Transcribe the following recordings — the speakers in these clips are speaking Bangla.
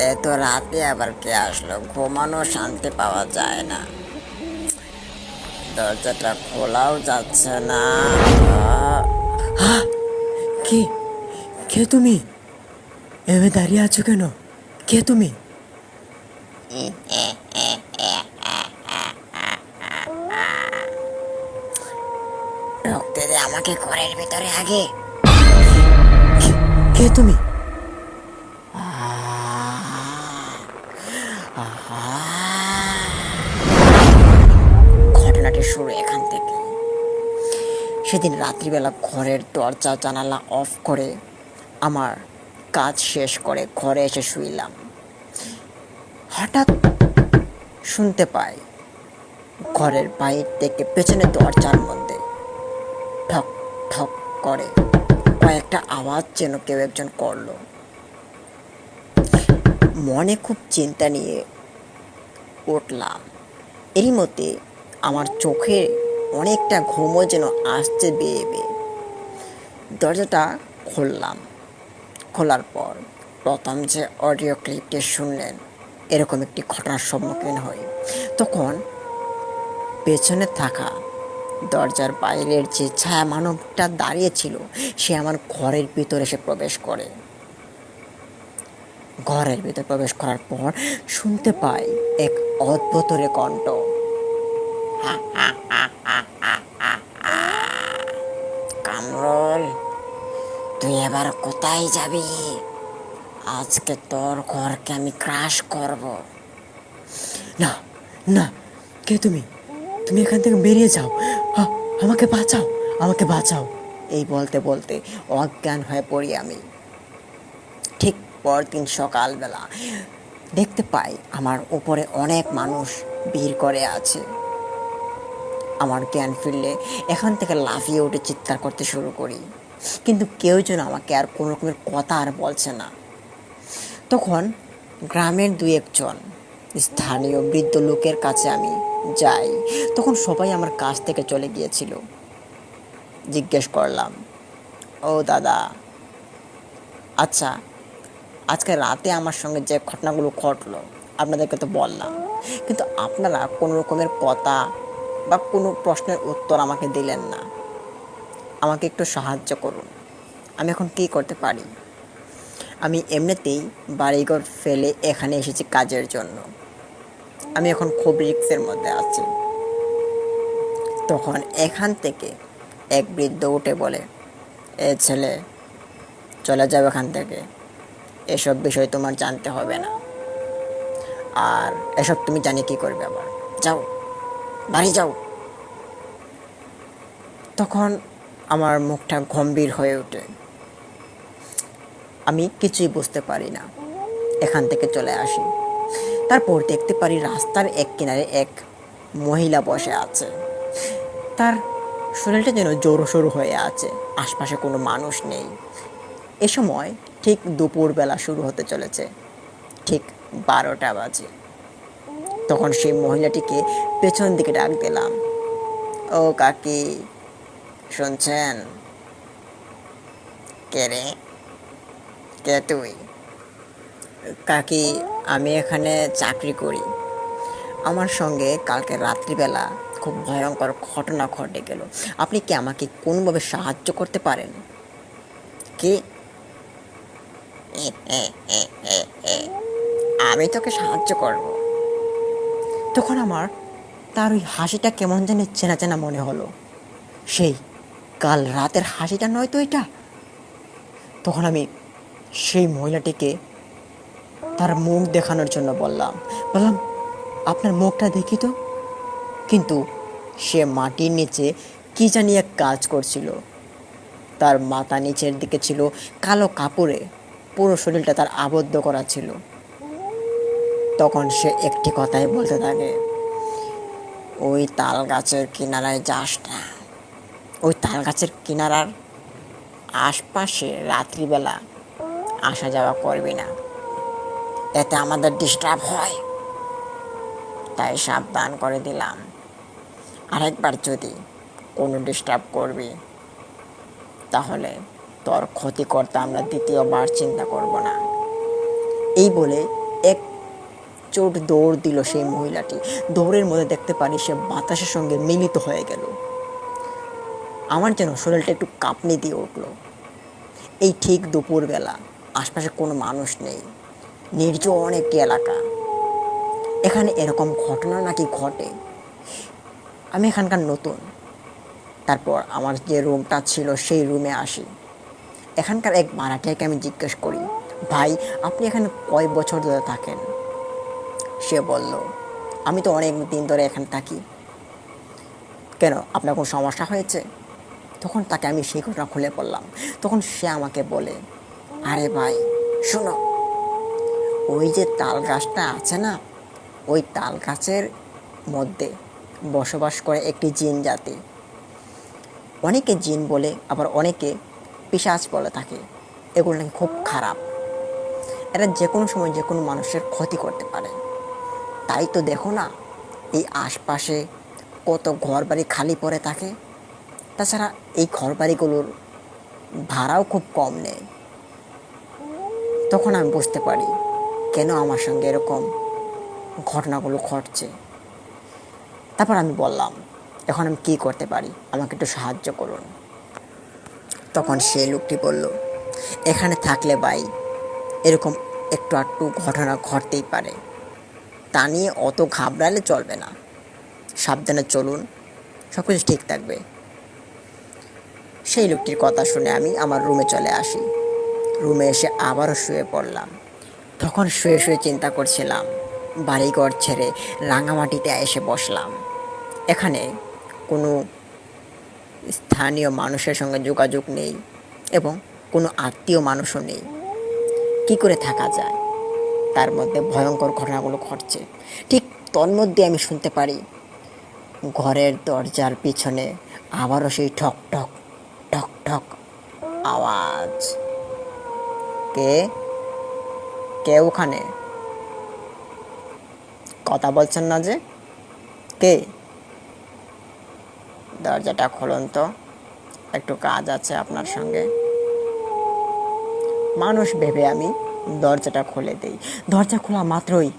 এত রাতে আবার কে আসলো? ঘুমানো শান্তি পাওয়া যায় না। দরজাটা খোলাও যাচ্ছে না। কে কে তুমি? এভাবে দাঁড়িয়ে আছো কেন? কে তুমি? ঢুকতে দে আমাকে ঘরের ভিতরে আগে। কে তুমি? ঘটনাটি শুরু এখান থেকে। সেদিন রাত্রিবেলা ঘরের দরজা জানালা অফ করে আমার কাজ শেষ করে ঘরে এসে শুইলাম। হঠাৎ শুনতে পাই ঘরের বাইর থেকে পেছনে দরজার মধ্যে ঠক ঠক করে কয়েকটা আওয়াজ যেন কেউ একজন করলো। মনে খুব চিন্তা নিয়ে উঠলাম। এরই মধ্যে আমার চোখে অনেকটা ঘুমও যেন আসছে বেয়ে বেয়ে। দরজাটা খুললাম। খোলার পর প্রথম যে অডিও ক্লিপটি শুনলেন, এরকম একটি ঘটনার সম্মুখীন হই। তখন পেছনে থাকা দরজার বাইরের যে ছায়া মানবটা দাঁড়িয়ে ছিল, সে আমার ঘরের ভিতরে এসে প্রবেশ করে। ঘরের ভিতর প্রবেশ করার পর শুনতে পাই এক অদ্ভুতরে কণ্ঠ। কামরুল, তুই এবার কোথায় যাবি? আজকে তোর ঘরকে আমি ক্রাশ করব। না, না, কে তুমি? তুমি এখান থেকে বেরিয়ে যাও। আমাকে বাঁচাও, আমাকে বাঁচাও। এই বলতে বলতে অজ্ঞান হয়ে পড়ি আমি। ঠিক পরদিন সকালবেলা দেখতে পাই আমার উপরে অনেক মানুষ ভিড় করে আছে। আমার জ্ঞান ফিরলে এখান থেকে লাফিয়ে উঠে চিৎকার করতে শুরু করি, কিন্তু কেউ যেন আমাকে আর কোনো রকমের কথা আর বলছে না। তখন গ্রামের দুই একজন স্থানীয় বৃদ্ধ লোকের কাছে আমি যাই। তখন সবাই আমার কাছ থেকে চলে গিয়েছিল। জিজ্ঞেস করলাম, ও দাদা, আচ্ছা, আজকে রাতে আমার সঙ্গে যে ঘটনাগুলো ঘটলো আপনাদেরকে তো বললাম, কিন্তু আপনারা কোনো রকমের কথা বা কোনো প্রশ্নের উত্তর আমাকে দিলেন না। আমাকে একটু সাহায্য করুন, আমি এখন কী করতে পারি? আমি এমনিতেই বাড়িঘর ফেলে এখানে এসেছি কাজের জন্য। আমি এখন খুব রিস্কের মধ্যে আছি। তখন এখান থেকে এক বৃদ্ধ উঠে বলে, এ ছেলে, চলে যাও এখান থেকে। এসব বিষয় তোমার জানতে হবে না। আর এসব তুমি জানি কি করবে? আবার যাও, বাড়ি যাও। তখন আমার মুখটা গম্ভীর হয়ে ওঠে। আমি কিছুই বুঝতে পারি না, এখান থেকে চলে আসি। তারপর দেখতে পারি রাস্তার এক কিনারে এক মহিলা বসে আছে। তার শরীরটা যেন জোরসোর হয়ে আছে, আশপাশে কোনো মানুষ নেই। এ সময় ঠিক দুপুরবেলা শুরু হতে চলেছে, ঠিক 12টা বাজে। তখন সেই মহিলাটিকে পেছন দিকে ডাক দিলাম, ও কাকি, শুনছেন? কে রে? কে তুই? কাকি, আমি এখানে চাকরি করি। আমার সঙ্গে কালকে রাত্রিবেলা খুব ভয়ঙ্কর ঘটনা ঘটে গেল। আপনি কি আমাকে কোনোভাবে সাহায্য করতে পারেন? কি? আমি তোকে সাহায্য করব? তখন আমার তার ওই হাসিটা কেমন জানি চেনা চেনা মনে হলো। সেই কাল রাতের হাসিটা নয় তো এটা? তখন আমি সেই মহিলাটিকে তার মুখ দেখানোর জন্য বললাম, আপনার মুখটা দেখি তো। কিন্তু সে মাটির নিচে কি জানি এক কাজ করছিল। তার মাথা নিচের দিকে ছিল কালো কাপড়ে, পুরো শরীরটা তার আবদ্ধ করা ছিল। তখন সে একটি কথাই বলতে থাকে, ওই তাল গাছের কিনারায় যাস না। ওই তাল গাছের কিনারার আশপাশে রাত্রিবেলা আসা যাওয়া করবি না, এতে আমাদের ডিস্টার্ব হয়। তাই সাবধান করে দিলাম, আরেকবার যদি কোনো ডিস্টার্ব করবি তাহলে তোর ক্ষতি করতে আমরা দ্বিতীয়বার চিন্তা করব না। এই বলে এক চোট দৌড় দিল সেই মহিলাটি। দৌড়ের মধ্যে দেখতে পারি সে বাতাসের সঙ্গে মিলিত হয়ে গেল। আমার যেন শরীরটা একটু কাঁপনি দিয়ে উঠল। এই ঠিক দুপুরবেলা, আশপাশে কোনো মানুষ নেই, নির্জন একটি এলাকা। এখানে এরকম ঘটনা নাকি ঘটে? আমি এখানকার নতুন। তারপর আমার যে রুমটা ছিল সেই রুমে আসি। এখানকার এক ভাড়াটিয়াকে আমি জিজ্ঞেস করি, ভাই আপনি এখানে কয় বছর ধরে থাকেন? সে বলল, আমি তো অনেক দিন ধরে এখানে থাকি। কেন, আপনার কোনো সমস্যা হয়েছে? তখন তাকে আমি সেই ঘটনা খুলে বললাম। তখন সে আমাকে বলে, আরে ভাই শোনো, ওই যে তাল গাছটা আছে না, ওই তাল গাছের মধ্যে বসবাস করে একটি জিন জাতি। অনেকে জিন বলে, আবার অনেকে পিশাচ বলে থাকে। এগুলো নাকি খুব খারাপ। এরা যে কোনো সময় যে কোনো মানুষের ক্ষতি করতে পারে। তাই তো দেখো না, এই আশপাশে কত ঘরবাড়ি খালি পড়ে থাকে। তাছাড়া এই ঘরবাড়িগুলোর ভাড়াও খুব কম নেয়। তখন আমি বুঝতে পারি কেন আমার সঙ্গে এরকম ঘটনাগুলো ঘটছে। তারপর আমি বললাম, এখন আমি কী করতে পারি, আমাকে একটু সাহায্য করুন। তখন সেই লোকটি বলল, এখানে থাকলে ভাই এরকম একটু আধটু ঘটনা ঘটতেই পারে, তা নিয়ে অত ঘাবড়ালে চলবে না। সাবধানে চলুন, সব কিছু ঠিক থাকবে। সেই লোকটির কথা শুনে আমি আমার রুমে চলে আসি। রুমে এসে আবারও শুয়ে পড়লাম। তখন শুয়ে শুয়ে চিন্তা করছিলাম, বাড়িঘর ছেড়ে রাঙামাটিতে এসে বসলাম। এখানে কোনো স্থানীয় মানুষের সঙ্গে যোগাযোগ নেই এবং কোনো আত্মীয় মানুষও নেই। কী করে থাকা যায়? তার মধ্যে ভয়ঙ্কর ঘটনাগুলো ঘটছে। ঠিক তন্মধ্যে আমি শুনতে পারি ঘরের দরজার পিছনে আবারও সেই ঠক ঠক ঠক ঠক আওয়াজ। কে কে ওখানে? কথা বলছেন না যে? কে? দরজাটা খুলুন তো, একটু কাজ আছে আপনার সঙ্গে। মানুষ ভেবে আমি দরজাটা খুলে দিই। দরজা খোলা মাত্রই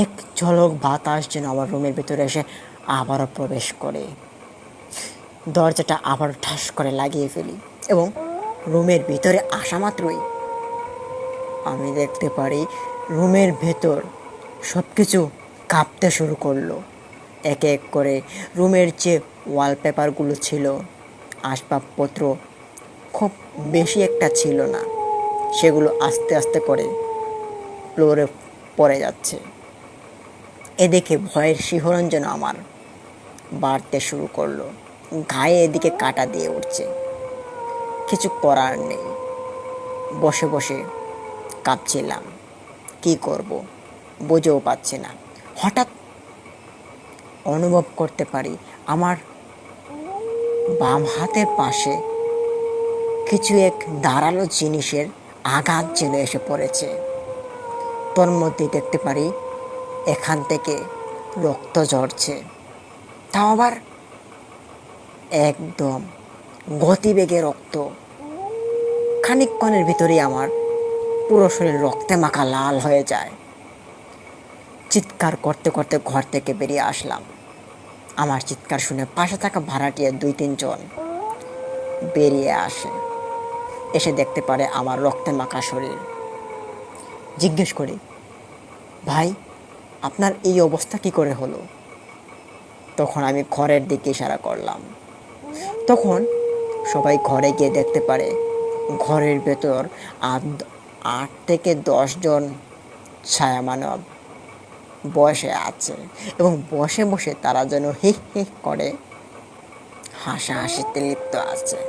এক ঝলক বাতাস যেন আমার রুমের ভিতরে এসে আবারও প্রবেশ করে। দরজাটা আবার ঠাস করে লাগিয়ে ফেলি এবং রুমের ভিতরে আসা মাত্রই আমি দেখতে পারি রুমের ভেতর সব কিছু কাঁপতে শুরু করলো। এক এক করে রুমের যে ওয়ালপেপারগুলো ছিল, আসবাবপত্র খুব বেশি একটা ছিল না, সেগুলো আস্তে আস্তে করে ফ্লোরে পড়ে যাচ্ছে। এ দেখে ভয়ের শিহরণ যেন আমার বাড়তে শুরু করলো। গায়ে এদিকে কাঁটা দিয়ে উঠছে। কিছু করার নেই, বসে বসে কাঁপছিলাম। কি করব বুঝেও পাচ্ছি না। হঠাৎ অনুভব করতে পারি আমার বাম হাতের পাশে কিছু এক ধারালো জিনিসের আঘাত যেন এসে পড়েছে। তোর মধ্যে দেখতে পারি এখান থেকে রক্ত ঝরছে, তাও আবার একদম গতিবেগে রক্ত। খানিকক্ষণের ভিতরেই আমার পুরো শরীর রক্তে মাখা লাল হয়ে যায়। চিৎকার করতে করতে ঘর থেকে বেরিয়ে আসলাম। আমার চিৎকার শুনে পাশে থাকা ভাড়াটিয়া 2-3 জন বেরিয়ে আসে। এসে দেখতে পারে আমার রক্তে মাখা শরীর। জিজ্ঞেস করি, ভাই আপনার এই অবস্থা কি করে হলো? তখন আমি ঘরের দিকে ইশারা করলাম। তখন সবাই ঘরে গিয়ে দেখতে পারে ঘরের ভেতর 8 থেকে 10 জন ছায়া মানব বসে আছে এবং বসে বসে তারা যেন হি হি করে হাসাহাসিতে লিপ্ত আছে।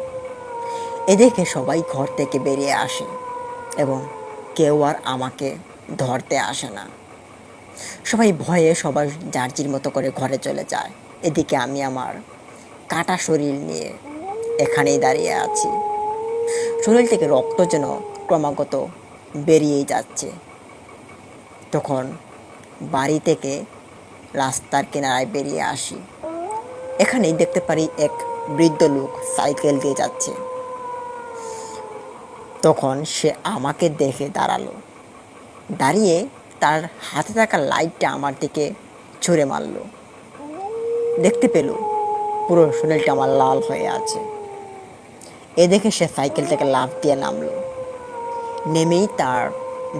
এ দেখে সবাই ঘর থেকে বেরিয়ে আসে এবং কেউ আর আমাকে ধরতে আসে না। সবাই ভয়ে সবাই যার যার মতো করে ঘরে চলে যায়। এদিকে আমি আমার কাটা শরীর নিয়ে এখানেই দাঁড়িয়ে আছি। শরীর থেকে রক্ত যেন ক্রমাগত বেরিয়েই যাচ্ছে। তখন বাড়ি থেকে রাস্তার কিনারায় বেরিয়ে আসি। এখানেই দেখতে পারি এক বৃদ্ধ লোক সাইকেল দিয়ে যাচ্ছে। তখন সে আমাকে দেখে দাঁড়ালো। দাঁড়িয়ে তার হাতে থাকা লাইটটা আমার দিকে ছুঁড়ে মারল। দেখতে পেল পুরো শরীরটা আমার লাল হয়ে আছে। এ দেখে সে সাইকেল থেকে লাফ দিয়ে নামলো। নেমেই তার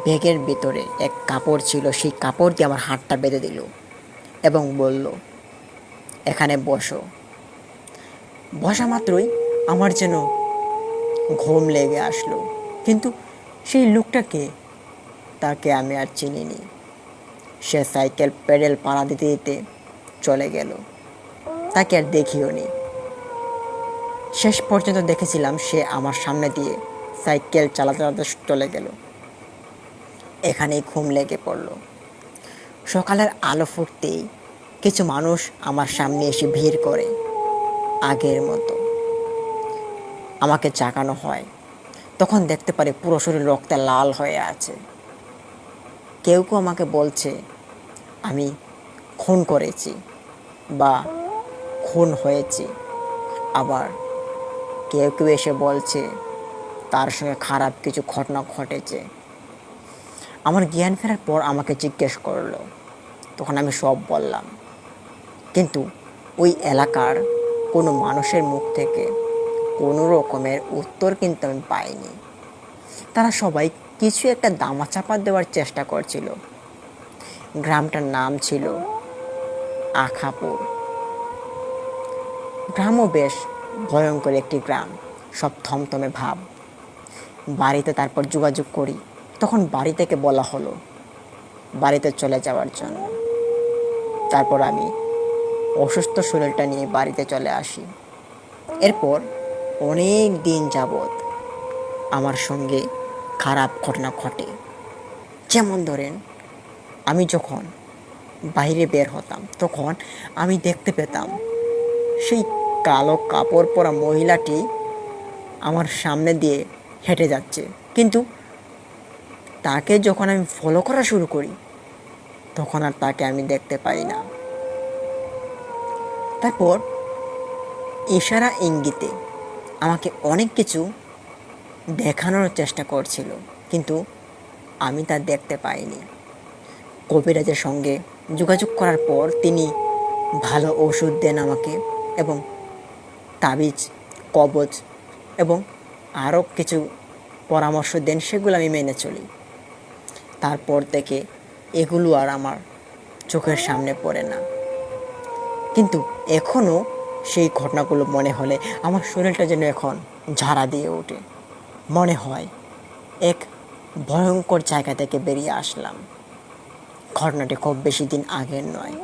ব্যাগের ভিতরে এক কাপড় ছিল, সেই কাপড় দিয়ে আমার হাতটা বেঁধে দিল এবং বলল, এখানে বসো। বসা মাত্রই আমার যেন ঘুম লেগে আসলো, কিন্তু সেই লোকটাকে, তাকে আমি আর চিনিনি। সে সাইকেল প্যাডেল পাড়া দিতে দিতে চলে গেল, তাকে আর দেখিও নি। শেষ পর্যন্ত দেখেছিলাম সে আমার সামনে দিয়ে সাইকেল চালাতে চালাতে চলে গেল। এখানেই ঘুম লেগে পড়ল। সকালের আলো ফুটতেই কিছু মানুষ আমার সামনে এসে ভিড় করে। আগের মতো আমাকে জাগানো হয়। তখন দেখতে পারি পুরো শরীর রক্তে লাল হয়ে আছে। কেউ কেউ আমাকে বলছে আমি খুন করেছি বা খুন হয়েছি। আবার কেউ কেউ এসে বলছে তার সঙ্গে খারাপ কিছু ঘটনা ঘটেছে। আমার জ্ঞান ফেরার পর আমাকে জিজ্ঞেস করলো, তখন আমি সব বললাম। কিন্তু ওই এলাকার কোনো মানুষের মুখ থেকে কোনো রকমের উত্তর কিন্তু আমি পাইনি। তারা সবাই কিছু একটা দামাচাপা দেওয়ার চেষ্টা করছিল। গ্রামটার নাম ছিল আখাপুর। গ্রামও বেশ ভয়ঙ্কর একটি গ্রাম, সব থমথমে ভাব। বাড়িতে তারপর যোগাযোগ করি, তখন বাড়ি থেকে বলা হলো বাড়িতে চলে যাওয়ার জন্য। তারপর আমি অসুস্থ শরীরটা নিয়ে বাড়িতে চলে আসি। এরপর অনেক দিন যাবৎ আমার সঙ্গে খারাপ ঘটনা ঘটে। যেমন ধরেন, আমি যখন বাইরে বের হতাম তখন আমি দেখতে পেতাম সেই কালো কাপড় পরা মহিলাটি আমার সামনে দিয়ে হেঁটে যাচ্ছে, কিন্তু তাকে যখন আমি ফলো করা শুরু করি তখন আর তাকে আমি দেখতে পাই না। তারপর ইশারা ইঙ্গিতে আমাকে অনেক কিছু দেখানোর চেষ্টা করছিল, কিন্তু আমি তা দেখতে পাইনি। কবিরাজের সঙ্গে যোগাযোগ করার পর তিনি ভালো ওষুধ দেন আমাকে এবং তাবিজ, কবজ এবং আরও কিছু পরামর্শ দেন, সেগুলো আমি মেনে চলি। তারপর থেকে এগুলো আর আমার চোখের সামনে পড়ে না। কিন্তু এখনও সেই ঘটনাগুলো মনে হলে আমার শরীরটা যেন এখন ঝাড়া দিয়ে ওঠে। মনে হয় এক ভয়ঙ্কর জায়গা থেকে বেরিয়ে আসলাম। ঘটনাটি খুব বেশি দিন আগের নয়,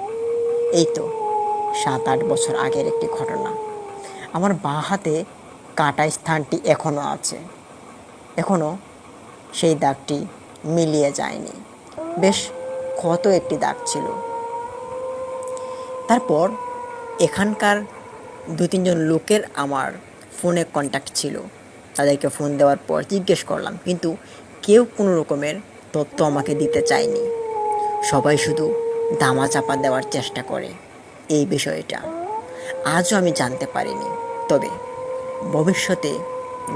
এই তো 7-8 বছর আগের একটি ঘটনা। আমার বাঁ হাতে কাটা স্থানটি এখনও আছে, এখনও সেই দাগটি মিলিয়ে যায়নি। বেশ ক্ষত একটি দাগ ছিল। তারপর এখানকার 2-3 জন লোকের আমার ফোনে কন্ট্যাক্ট ছিল। তাদেরকে ফোন দেওয়ার পর জিজ্ঞেস করলাম, কিন্তু কেউ কোনো রকমের তথ্য আমাকে দিতে চায়নি। সবাই শুধু ধামাচাপা দেওয়ার চেষ্টা করে এই বিষয়টা। আজও আমি জানতে পারিনি, তবে ভবিষ্যতে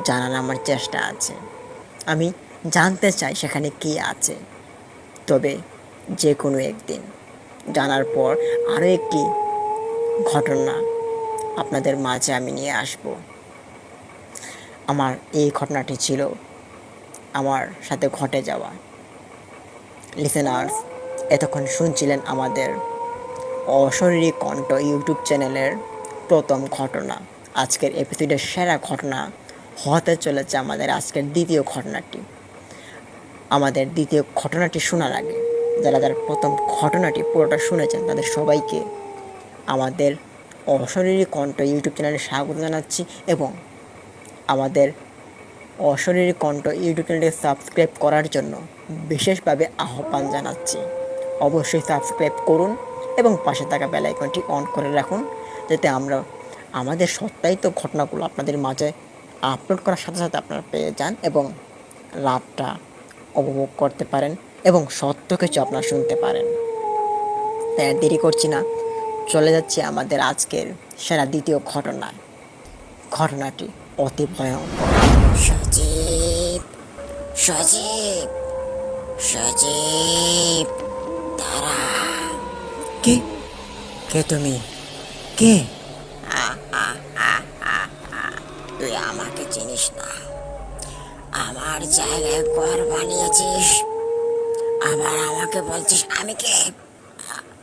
জানার আমার চেষ্টা আছে। আমি জানতে চাই সেখানে কী আছে। তবে যে কোনো একদিন জানার পর আরও একটি ঘটনা আপনাদের মাঝে আমি নিয়ে আসব। আমার এই ঘটনাটি ছিল আমার সাথে ঘটে যাওয়া। লিসেনার্স, এতক্ষণ শুনছিলেন আমাদের অশরীরী কণ্ঠ ইউটিউব চ্যানেলের প্রথম ঘটনা। আজকের এপিসোডের সেরা ঘটনা হতে চলেছে আমাদের আজকের দ্বিতীয় ঘটনাটি। আমাদের দ্বিতীয় ঘটনাটি শোনার আগে যারা প্রথম ঘটনাটি পুরোটা শুনেছেন তাদের সবাইকে আমাদের অশরীরী কণ্ঠ ইউটিউব চ্যানেলে স্বাগত জানাচ্ছি এবং আমাদের অশরীরী কণ্ঠ ইউটিউব চ্যানেলটি সাবস্ক্রাইব করার জন্য বিশেষভাবে আহ্বান জানাচ্ছি। অবশ্যই সাবস্ক্রাইব করুন এবং পাশে থাকা বেল আইকনটি অন করে রাখুন, যাতে আমরা আমাদের সত্যায়িত ঘটনাগুলো আপনাদের মাঝে আপলোড করার সাথে সাথে আপনারা পেয়ে যান এবং লাভটা উপভোগ করতে পারেন এবং সত্য কিছু আপনারা শুনতে পারেন। তাই দেরি করছি না, চলে যাচ্ছি আমাদের আজকের সেরা দ্বিতীয় ঘটনায়। ঘটনাটি অতি ভয়ঙ্কর। সজীব, সজীব, সজীব, তারা। কে কে তুমি? কে? তুই আমাকে চিনিস না? আমার জায়গায় ঘর বানিয়েছিস, আবার আমাকে বলছিস আমি কে?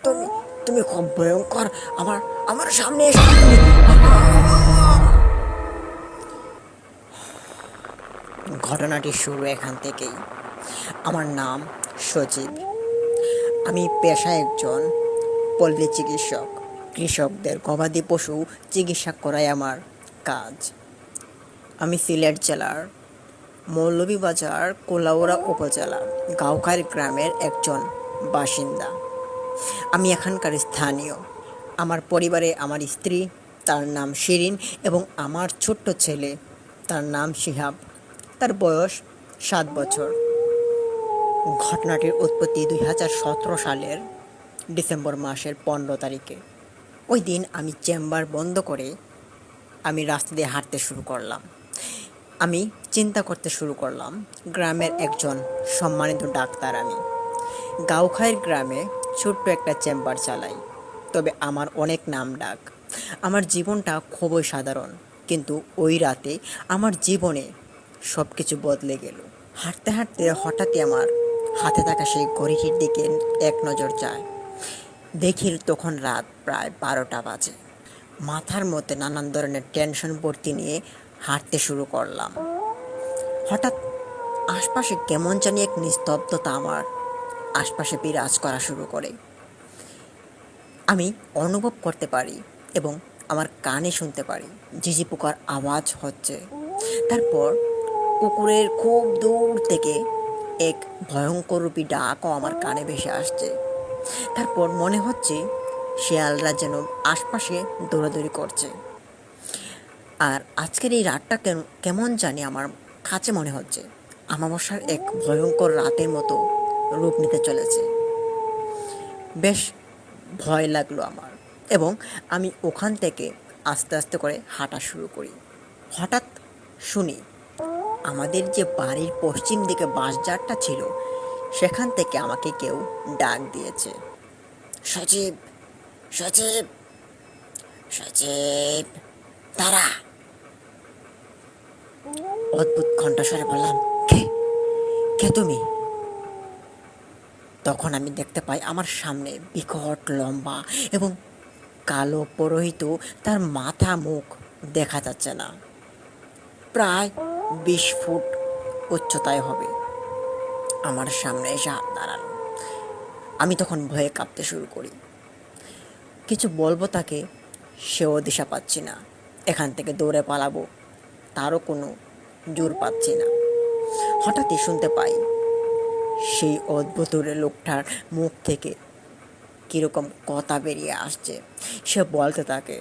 তুমি তুমি খুব ভয়ঙ্কর। আমার আমার সামনে এসে তুমি। ঘটনাটি শুরু এখান থেকেই। আমার নাম সজীব। আমি পেশায় একজন পল্লী চিকিৎসক। কৃষকদের গবাদি পশু চিকিৎসা করাই আমার কাজ। আমি সিলেট জেলার মৌলভীবাজার কোলাউড়া উপজেলার গাঁওখার গ্রামের একজন বাসিন্দা। আমি এখানকার স্থানীয়। আমার পরিবারে আমার স্ত্রী, তার নাম শিরিন, এবং আমার ছোট্ট ছেলে, তার নাম শিহাব। তার বয়স 7 বছর। ঘটনাটির উৎপত্তি 2017 সালের ডিসেম্বর মাসের 15 তারিখে। ওই দিন আমি চেম্বার বন্ধ করে আমি রাস্তা দিয়ে হাঁটতে শুরু করলাম। আমি চিন্তা করতে শুরু করলাম, গ্রামের একজন সম্মানিত ডাক্তার আমি। গাঁওখাইর গ্রামে ছোট্ট একটা চেম্বার চালাই, তবে আমার অনেক নাম ডাক। আমার জীবনটা খুবই সাধারণ, কিন্তু ওই রাতে আমার জীবনে সব কিছু বদলে গেল। হাঁটতে হাঁটতে হঠাৎই আমার হাতে থাকা সেই ঘড়িটির দিকে এক নজর যায়। দেখি তখন রাত প্রায় 12টা বাজে। মাথার মধ্যে নানান ধরনের টেনশন ভর্তি নিয়ে হাঁটতে শুরু করলাম। হঠাৎ আশপাশে কেমন জানি এক নিস্তব্ধতা আমার আশপাশে বিরাজ করা শুরু করে। আমি অনুভব করতে পারি এবং আমার কানে শুনতে পারি ঝিঝি পোকার আওয়াজ হচ্ছে। তারপর পুকুরের খুব দূর থেকে এক ভয়ঙ্কর রূপী ডাকও আমার কানে ভেসে আসছে। তারপর মনে হচ্ছে শেয়ালরা যেন আশপাশে দৌড়াদৌড়ি করছে। আর আজকের এই রাতটা কেমন জানি আমার কাছে মনে হচ্ছে আমাবস্যার এক ভয়ঙ্কর রাতের মতো রূপ নিতে চলেছে। বেশ ভয় লাগলো আমার, এবং আমি ওখান থেকে আস্তে আস্তে করে হাঁটা শুরু করি। হঠাৎ শুনি আমাদের যে বাড়ির পশ্চিম দিকে বাঁশঝাড়টা ছিল, সেখান থেকে আমাকে কেউ ডাক দিয়েছে, সজীব, সজীব, সজীব, তারা। অদ্ভুত কণ্ঠস্বরে বললাম, কে? কে তুমি? তখন আমি দেখতে পাই আমার সামনে বিকট লম্বা এবং কালো পরহিত, তার মাথা মুখ দেখা যাচ্ছে না, প্রায় 20 ফুট উচ্চতায় হবে, আমার সামনে এসে হাত দাঁড়ালো। আমি তখন ভয়ে কাঁপতে শুরু করি। কিছু বলবো তাকে, সেও দিশা পাচ্ছি না। এখান থেকে দৌড়ে পালাবো, তারও কোনো জোর পাচ্ছি না। হঠাৎই শুনতে পাই সেই অদ্ভুত লোকটার মুখ থেকে কীরকম কথা বেরিয়ে আসছে। সে বলতে থাকে,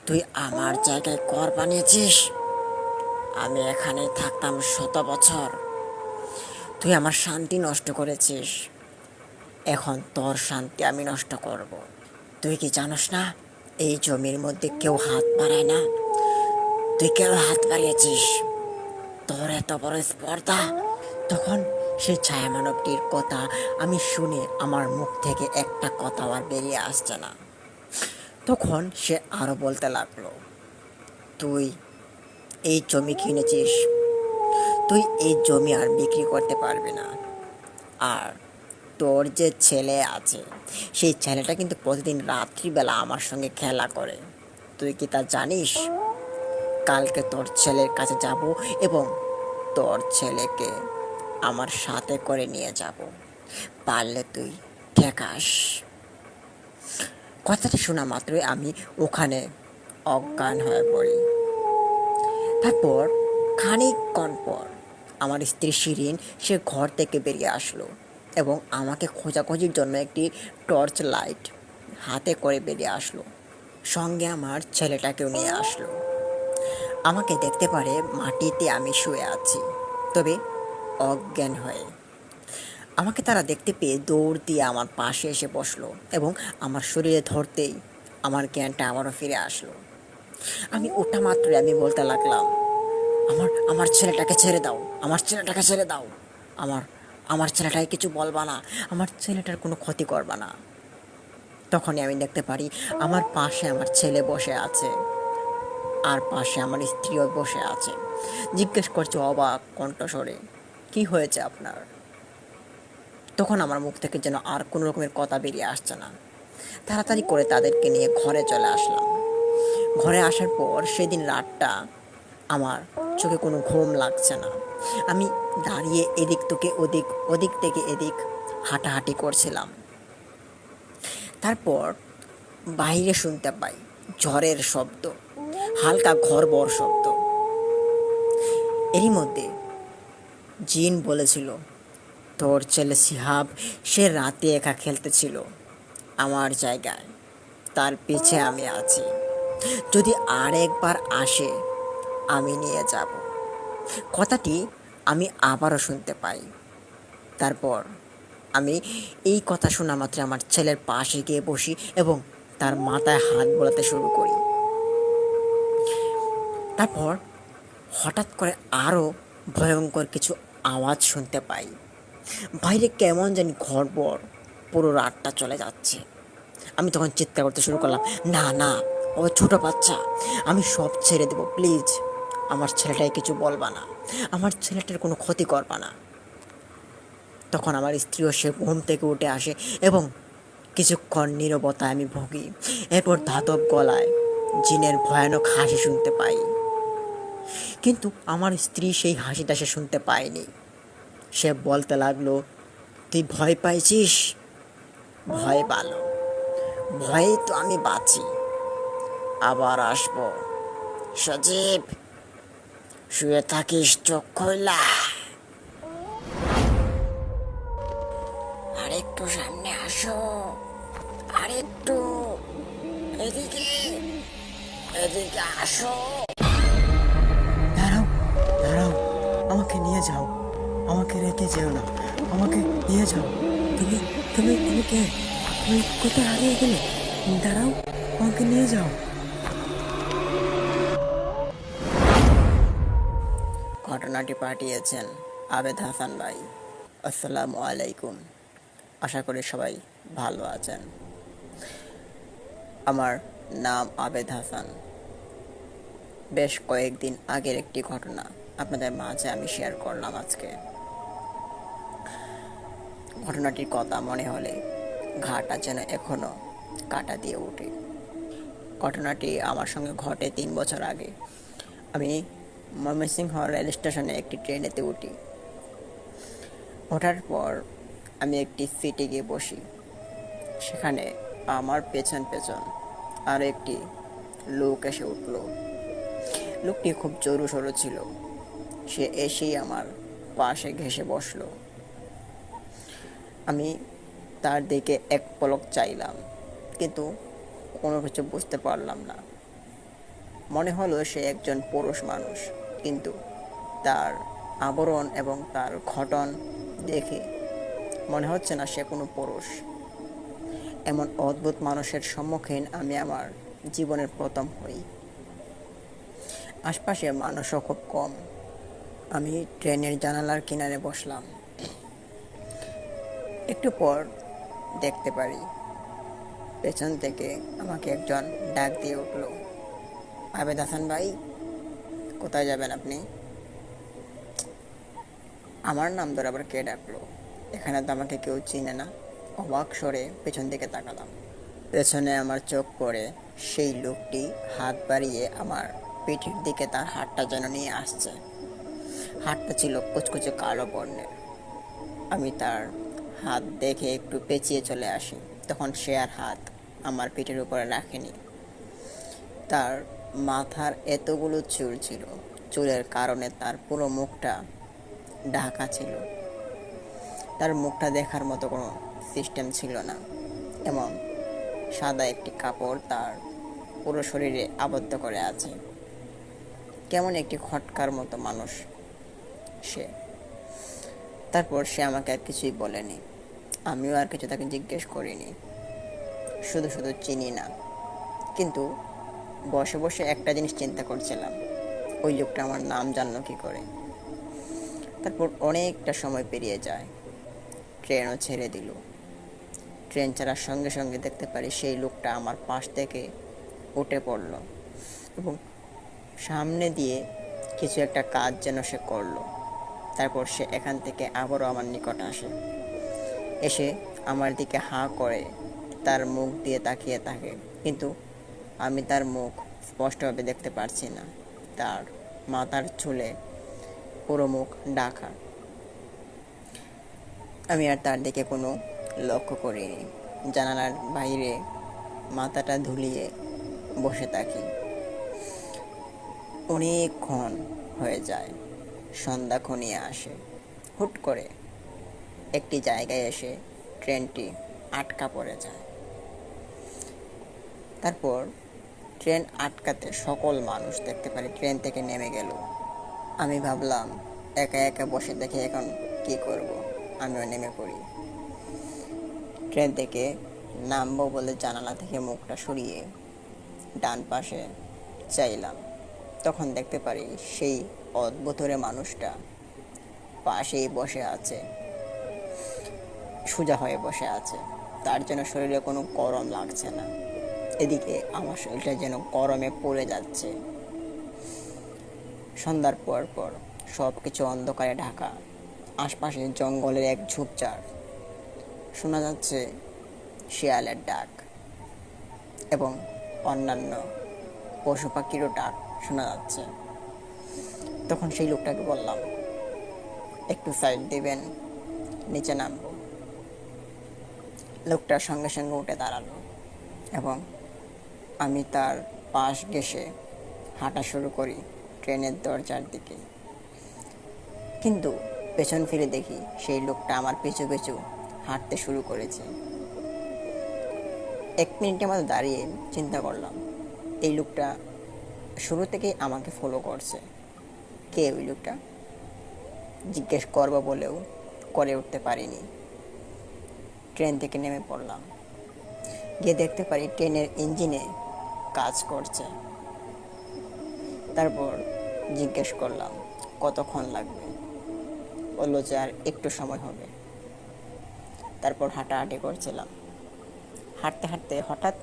তুই আমার জায়গায় ঘর বানিয়েছিস, আমি এখানে থাকতাম 100 বছর। তুই আমার শান্তি নষ্ট করেছিস, এখন তোর শান্তি আমি নষ্ট করব। তুই কি জানোস না এই জমির মধ্যে কেউ হাত বাড়ায় না? তুই কেন হাত বাড়িয়েছিস? তোর এত বড় স্পর্ধা! তখন সে ছায়ামানবটির কথা আমি শুনে আমার মুখ থেকে একটা কথাও আর বেরিয়ে আসছে না। তখন সে আরও বলতে লাগলো, তুই এই জমি কিনেছিস, তুই এই জমি আর বিক্রি করতে পারবি না। আর তোর যে ছেলে আছে, সেই ছেলেটা কিন্তু প্রতিদিন রাত্রিবেলা আমার সঙ্গে খেলা করে। তুই কি তা জানিস? কালকে তোর ছেলের কাছে যাব এবং তোর ছেলেকে আমার সাথে করে নিয়ে যাব, পারলে তুই ঠেকাস। কথাটি শোনা মাত্রই আমি ওখানে অজ্ঞান হয়ে পড়ি। তারপর খানিকক্ষণ পর আমার স্ত্রী শিরিন সে ঘর থেকে বেরিয়ে আসলো এবং আমাকে খোঁজাখুঁজির জন্য একটি টর্চ লাইট হাতে করে বেরিয়ে আসলো। সঙ্গে আমার ছেলেটাকেও নিয়ে আসলো। আমাকে দেখতে পারে মাটিতে আমি শুয়ে আছি, তবে অজ্ঞান হয়ে। আমাকে তারা দেখতে পেয়ে দৌড় দিয়ে আমার পাশে এসে বসলো এবং আমার শরীরে ধরতেই আমার জ্ঞানটা আবারও ফিরে আসলো। আমি ওঠা মাত্রই আমি বলতে লাগলাম, আমার আমার ছেলেটাকে ছেড়ে দাও, আমার ছেলেটাকে ছেড়ে দাও, আমার আমার ছেলেটাই কিছু বলবা না, আমার ছেলেটার কোনো ক্ষতি করবা না। তখনই আমি দেখতে পারি আমার পাশে আমার ছেলে বসে আছে, আর পাশে আমার স্ত্রীও বসে আছে। জিজ্ঞেস করছে অবাক কণ্ঠস্বরে, কি হয়েছে আপনার? তখন আমার মুখ থেকে যেন আর কোনো রকমের কথা বেরিয়ে আসছে না। তাড়াতাড়ি করে তাদেরকে নিয়ে ঘরে চলে আসলাম। ঘরে আসার পর সেদিন রাতটা আমার চোখে কোনো ঘুম লাগছে না। আমি দাঁড়িয়ে এদিক থেকে ওদিক, ওদিক থেকে এদিক হাঁটাহাঁটি করছিলাম। তারপর বাইরে শুনতে পাই ঝড়ের শব্দ, হালকা ঘড়ঘড় শব্দ। এরই মধ্যে জিন বলেছিল, তোর ছেলে শিহাব সে রাতে একা খেলতেছিল আমার জায়গায়, তার পিছে আমি আছি, যদি আর একবার আসে আমি নিয়ে যাব। কথাটি আমি আবারও শুনতে পাই। তারপর আমি এই কথা শোনা মাত্র আমার ছেলের পাশে গিয়ে বসি এবং তার মাথায় হাত বোলাতে শুরু করি। তারপর হঠাৎ করে আরও ভয়ঙ্কর কিছু আওয়াজ শুনতে পাই। বাইরে কেমন জানি ঘড়বড়, পুরো রাতটা চলে যাচ্ছে। আমি তখন চিৎকার করতে শুরু করলাম, না না, ও ছোট বাচ্চা, আমি সব ছেড়ে দেবো, প্লিজ আমার ছেলেটাই কিছু বলবা না, আমার ছেলেটার কোনো ক্ষতি করবা না। তখন আমার স্ত্রীও সে ঘুম থেকে উঠে আসে এবং কিছুক্ষণ নীরবতায় আমি ভুগি। এরপর ধাতব গলায় জিনের ভয়ানক হাসি শুনতে পাই, কিন্তু আমার স্ত্রী সেই হাসিটা সে শুনতে পায়নি। সে বলতে লাগলো, তুই ভয় পাইছিস? ভয় পালো, ভয়ে তো আমি বাঁচি, আবার আসবো। সজীব, শুয়ে থাকিস চোখ খোলা, আরেকটু সামনে আসো, আরেকটু এদিকে, এদিকে আসো। দাঁড়াও, দাঁড়াও, আমাকে নিয়ে যাও, আমাকে রেখে যেও না, আমাকে নিয়ে যাও। তুমি তুমি তুমি কে? তুমি কোথায় হারিয়ে গেলে? দাঁড়াও, আমাকে নিয়ে যাও। ঘটনাটি পাঠিয়েছেন আবেদ হাসান ভাই। আসসালামু আলাইকুম। আশা করি সবাই ভালো আছেন। আমার নাম আবেদ হাসান। বেশ কয়েকদিন আগের একটি ঘটনা আপনাদের মাঝে আমি শেয়ার করলাম আজকে। ঘটনাটির কথা মনে হলে ঘাটা যেন এখনো কাটা দিয়ে ওঠে। ঘটনাটি আমার সঙ্গে ঘটে 3 বছর আগে। আমি ময়মনসিংহ রেল স্টেশনে একটি ট্রেনেতে উঠি। ওঠার পর আমি একটি সিটে গিয়ে বসি। সেখানে আমার পেছন পেছন আর একটি লোক এসে উঠল। লোকটি খুব জোরু সরু ছিল। সে এসেই আমার পাশে ঘেঁষে বসলো। আমি তার দিকে এক পলক চাইলাম, কিন্তু কোনো কিছু বুঝতে পারলাম না। মনে হলো সে একজন পুরুষ মানুষ, কিন্তু তার আবরণ এবং তার গঠন দেখে মনে হচ্ছে না সে কোনো পুরুষ। এমন অদ্ভুত মানুষের সম্মুখীন আমি আমার জীবনের প্রথম হই। আশপাশে মানুষও খুব কম। আমি ট্রেনের জানালার কিনারে বসলাম। একটু পর দেখতে পারি পেছন থেকে আমাকে একজন ডাক দিয়ে উঠল, আবেদ হাসান ভাই, কোথায় যাবেন আপনি? আমার নাম ধরে আবার কে ডাকলো? এখানে তো আমাকে কেউ চিনে না। অবাক স্বরে পেছন দিকে তাকালাম। পেছনে আমার চোখ পড়ে সেই লোকটি হাত বাড়িয়ে আমার পিঠের দিকে তার হাতটা যেন নিয়ে আসছে। হাতটা ছিল কুচকুচে কালো বর্ণের। আমি তার হাত দেখে একটু পেঁচিয়ে চলে আসি। তখন সে আর হাত আমার পিঠের উপরে রাখেনি। তার মাথার এতগুলো চুল ছিল, চুলের কারণে তার পুরো মুখটা ঢাকা ছিল। তার মুখটা দেখার মতো কোনো সিস্টেম ছিল না। এমন সাদা একটি কাপড় তার পুরো শরীরে আবদ্ধ করে আছে। কেমন একটি খটকার মতো মানুষ সে। তারপর সে আমাকে আর কিছুই বলেনি। আমিও আর কিছু তাকে জিজ্ঞেস করিনি। শুধু শুধু চিনি না, কিন্তু বসে বসে একটা জিনিস চিন্তা করছিলাম, ওই লোকটা আমার নাম জানলো কী করে। তারপর অনেকটা সময় পেরিয়ে যায়। ট্রেনও ছেড়ে দিল। ট্রেন ছাড়ার সঙ্গে সঙ্গে দেখতে পারি সেই লোকটা আমার পাশ থেকে উঠে পড়ল এবং সামনে দিয়ে কিছু একটা কাজ যেন সে করলো। তারপর সে এখান থেকে আবারও আমার নিকট আসে, এসে আমার দিকে হাঁ করে তার মুখ দিয়ে তাকিয়ে থাকে, কিন্তু আমি তার মুখ স্পষ্টভাবে দেখতে পারছি না। তার মাথার চুলে পুরো মুখ ঢাকা। আমি আর তার দিকে কোনো লক্ষ্য করিনি। জানালার বাইরে মাথাটা ধুলিয়ে বসে থাকি। অনেকক্ষণ হয়ে যায়, সন্ধ্যা ঘনিয়ে আসে। হুট করে একটি জায়গায় এসে ট্রেনটি আটকা পড়ে যায়। তারপর ট্রেন আটকাতে সকল মানুষ দেখতে পারি ট্রেন থেকে নেমে গেল। আমি ভাবলাম একা একা বসে দেখে এখন কি করব, আমিও নেমে পড়ি। ট্রেন থেকে নামবো বলে জানালা থেকে মুখটা সরিয়ে ডান পাশে চাইলাম, তখন দেখতে পারি সেই অদ্ভুতরে মানুষটা পাশেই বসে আছে, সোজা হয়ে বসে আছে। তার জন্য শরীরে কোনো গরম লাগছে না, এদিকে আমার শরীরটা যেন গরমে পড়ে যাচ্ছে। সন্ধ্যার পর পর সব কিছু অন্ধকারে ঢাকা। আশপাশে জঙ্গলের এক ঝোপঝাড়, শোনা যাচ্ছে শিয়ালের ডাক এবং অন্যান্য পশু পাখিরও ডাক শোনা যাচ্ছে। তখন সেই লোকটাকে বললাম, একটু সাইড দিবেন, নিচে নামবো। লোকটার সঙ্গে সঙ্গে উঠে দাঁড়ালো এবং আমি তার পাশ ঘেঁষে হাঁটা শুরু করি ট্রেনের দরজার দিকে। কিন্তু পেছন ফিরে দেখি সেই লোকটা আমার পিছু পিছু হাঁটতে শুরু করেছে। 1 মিনিটের মতো দাঁড়িয়ে চিন্তা করলাম, এই লোকটা শুরু থেকেই আমাকে ফলো করছে। কে ওই লোকটা? জিজ্ঞেস করবো বলেও করে উঠতে পারিনি। ট্রেন থেকে নেমে পড়লাম। গিয়ে দেখতে পারি ট্রেনের ইঞ্জিনে কাজ করছে। তারপর জিজ্ঞেস করলাম কতক্ষণ লাগবে, বললো যে আর একটু সময় হবে। তারপর হাঁটাহাঁটি করছিলাম। হাঁটতে হাঁটতে হঠাৎ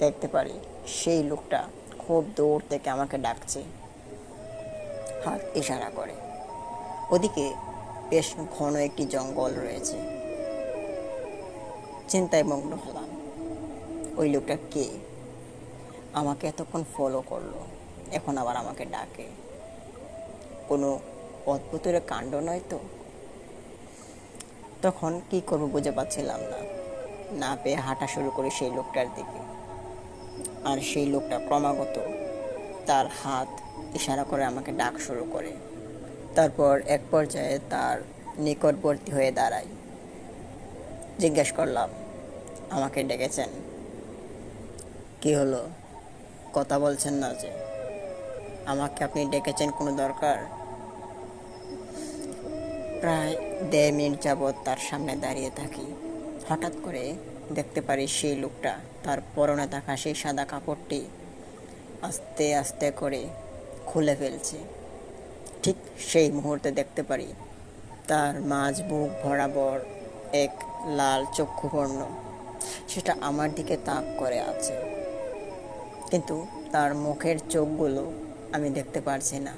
দেখতে পারি সেই লোকটা খুব দূর থেকে আমাকে ডাকছে, হাত ইশারা করে। ওদিকে বেশ ঘন একটি জঙ্গল রয়েছে। চিন্তায় মগ্ন হলাম, ওই লোকটা কে? আমাকে এতক্ষণ ফলো করলো, এখন আবার আমাকে ডাকে। কোনো অদ্ভুতের কাণ্ড নয় তো? তখন কি করবো বুঝে পাচ্ছিলাম না। না পেয়ে হাঁটা শুরু করি সেই লোকটার দিকে। আর সেই লোকটা ক্রমাগত তার হাত ইশারা করে আমাকে ডাক শুরু করে। তারপর এক পর্যায়ে তার নিকটবর্তী হয়ে দাঁড়াই। জিজ্ঞেস করলাম, আমাকে ডেকেছেন? কি হলো, কথা বলছেন না যে? আমাকে আপনি ডেকেছেন কোনো দরকার? প্রায় 1.5 মিনিট যাবৎ তার সামনে দাঁড়িয়ে থাকি। হঠাৎ করে দেখতে পারি সেই লোকটা তার পরনে থাকা সেই সাদা কাপড়টি আস্তে আস্তে করে খুলে ফেলছে। ঠিক সেই মুহূর্তে দেখতে পারি তার মাঝ বুক বরাবর এক লাল চক্ষুবর্ণ, সেটা আমার দিকে তাক করে আছে, কিন্তু তার মুখের চোখগুলো আমি দেখতে পারছি না।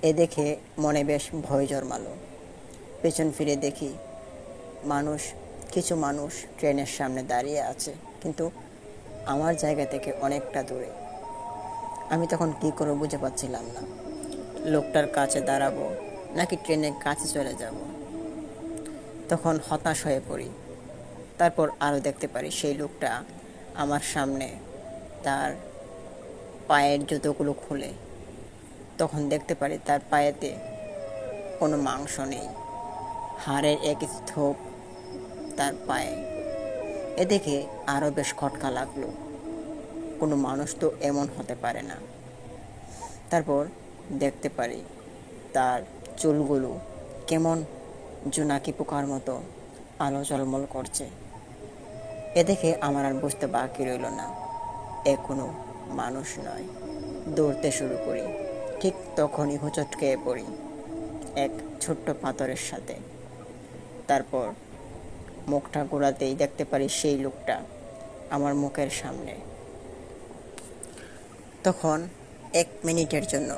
এ দেখে মনে বেশ ভয় জন্মালো। পেছন ফিরে দেখি কিছু মানুষ ট্রেনের সামনে দাঁড়িয়ে আছে, কিন্তু আমার জায়গা থেকে অনেকটা দূরে। আমি তখন কী করবো বুঝে পাচ্ছিলাম না। লোকটার কাছে দাঁড়াবো নাকি ট্রেনের কাছে চলে যাব। তখন হতাশ হয়ে পড়ি। তারপর আরও দেখতে পারি সেই লোকটা আমার সামনে তার পায়ের জুতোগুলো খুলে। তখন দেখতে পারি তার পায়েতে কোনো মাংস নেই, হাড়ের এক স্তূপ তার পায়ে। এ দেখে আরও বেশ খটকা লাগলো, কোনো মানুষ তো এমন হতে পারে না। তারপর দেখতে পারি তার চুলগুলো কেমন জোনাকি পোকার মতো আলো ঝলমল করছে। এ দেখে আমার আর বুঝতে বাকি রইল না, এ কোনো মানুষ নয়। দৌড়তে শুরু করি। ঠিক তখনই হোঁচট খেয়ে পড়ি এক ছোট্ট পাথরের সাথে। তারপর মুখটা ঘোরাতেই দেখতে পারি সেই লোকটা আমার মুখের সামনে। তখন 1 মিনিটের জন্য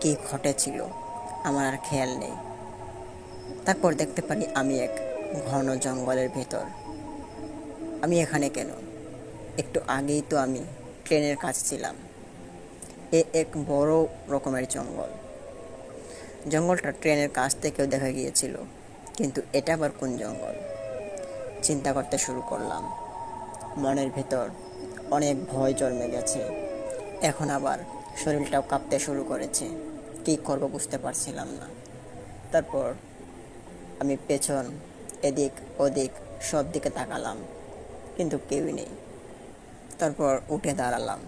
কি ঘটেছিল আমার আর খেয়াল নেই। তারপর দেখতে পারি আমি এক ঘন জঙ্গলের ভেতর। আমি এখানে কেন? একটু আগেই তো আমি ট্রেনের কাছে ছিলাম। এক বড় রকমের জঙ্গল। জঙ্গলটা ট্রেনের কাছ থেকেও দেখা গিয়েছিল, কিন্তু এটা আবার কোন জঙ্গল? চিন্তা করতে শুরু করলাম। মনের ভেতর অনেক ভয় জন্মে গেছে। এখন আবার শরীরটাও কাঁপতে শুরু করেছে। কী করব বুঝতে পারছিলাম না। তারপর আমি পেছন, এদিক ওদিক সব দিকে তাকালাম, কিন্তু কেউই নেই। তারপর উঠে দাঁড়ালাম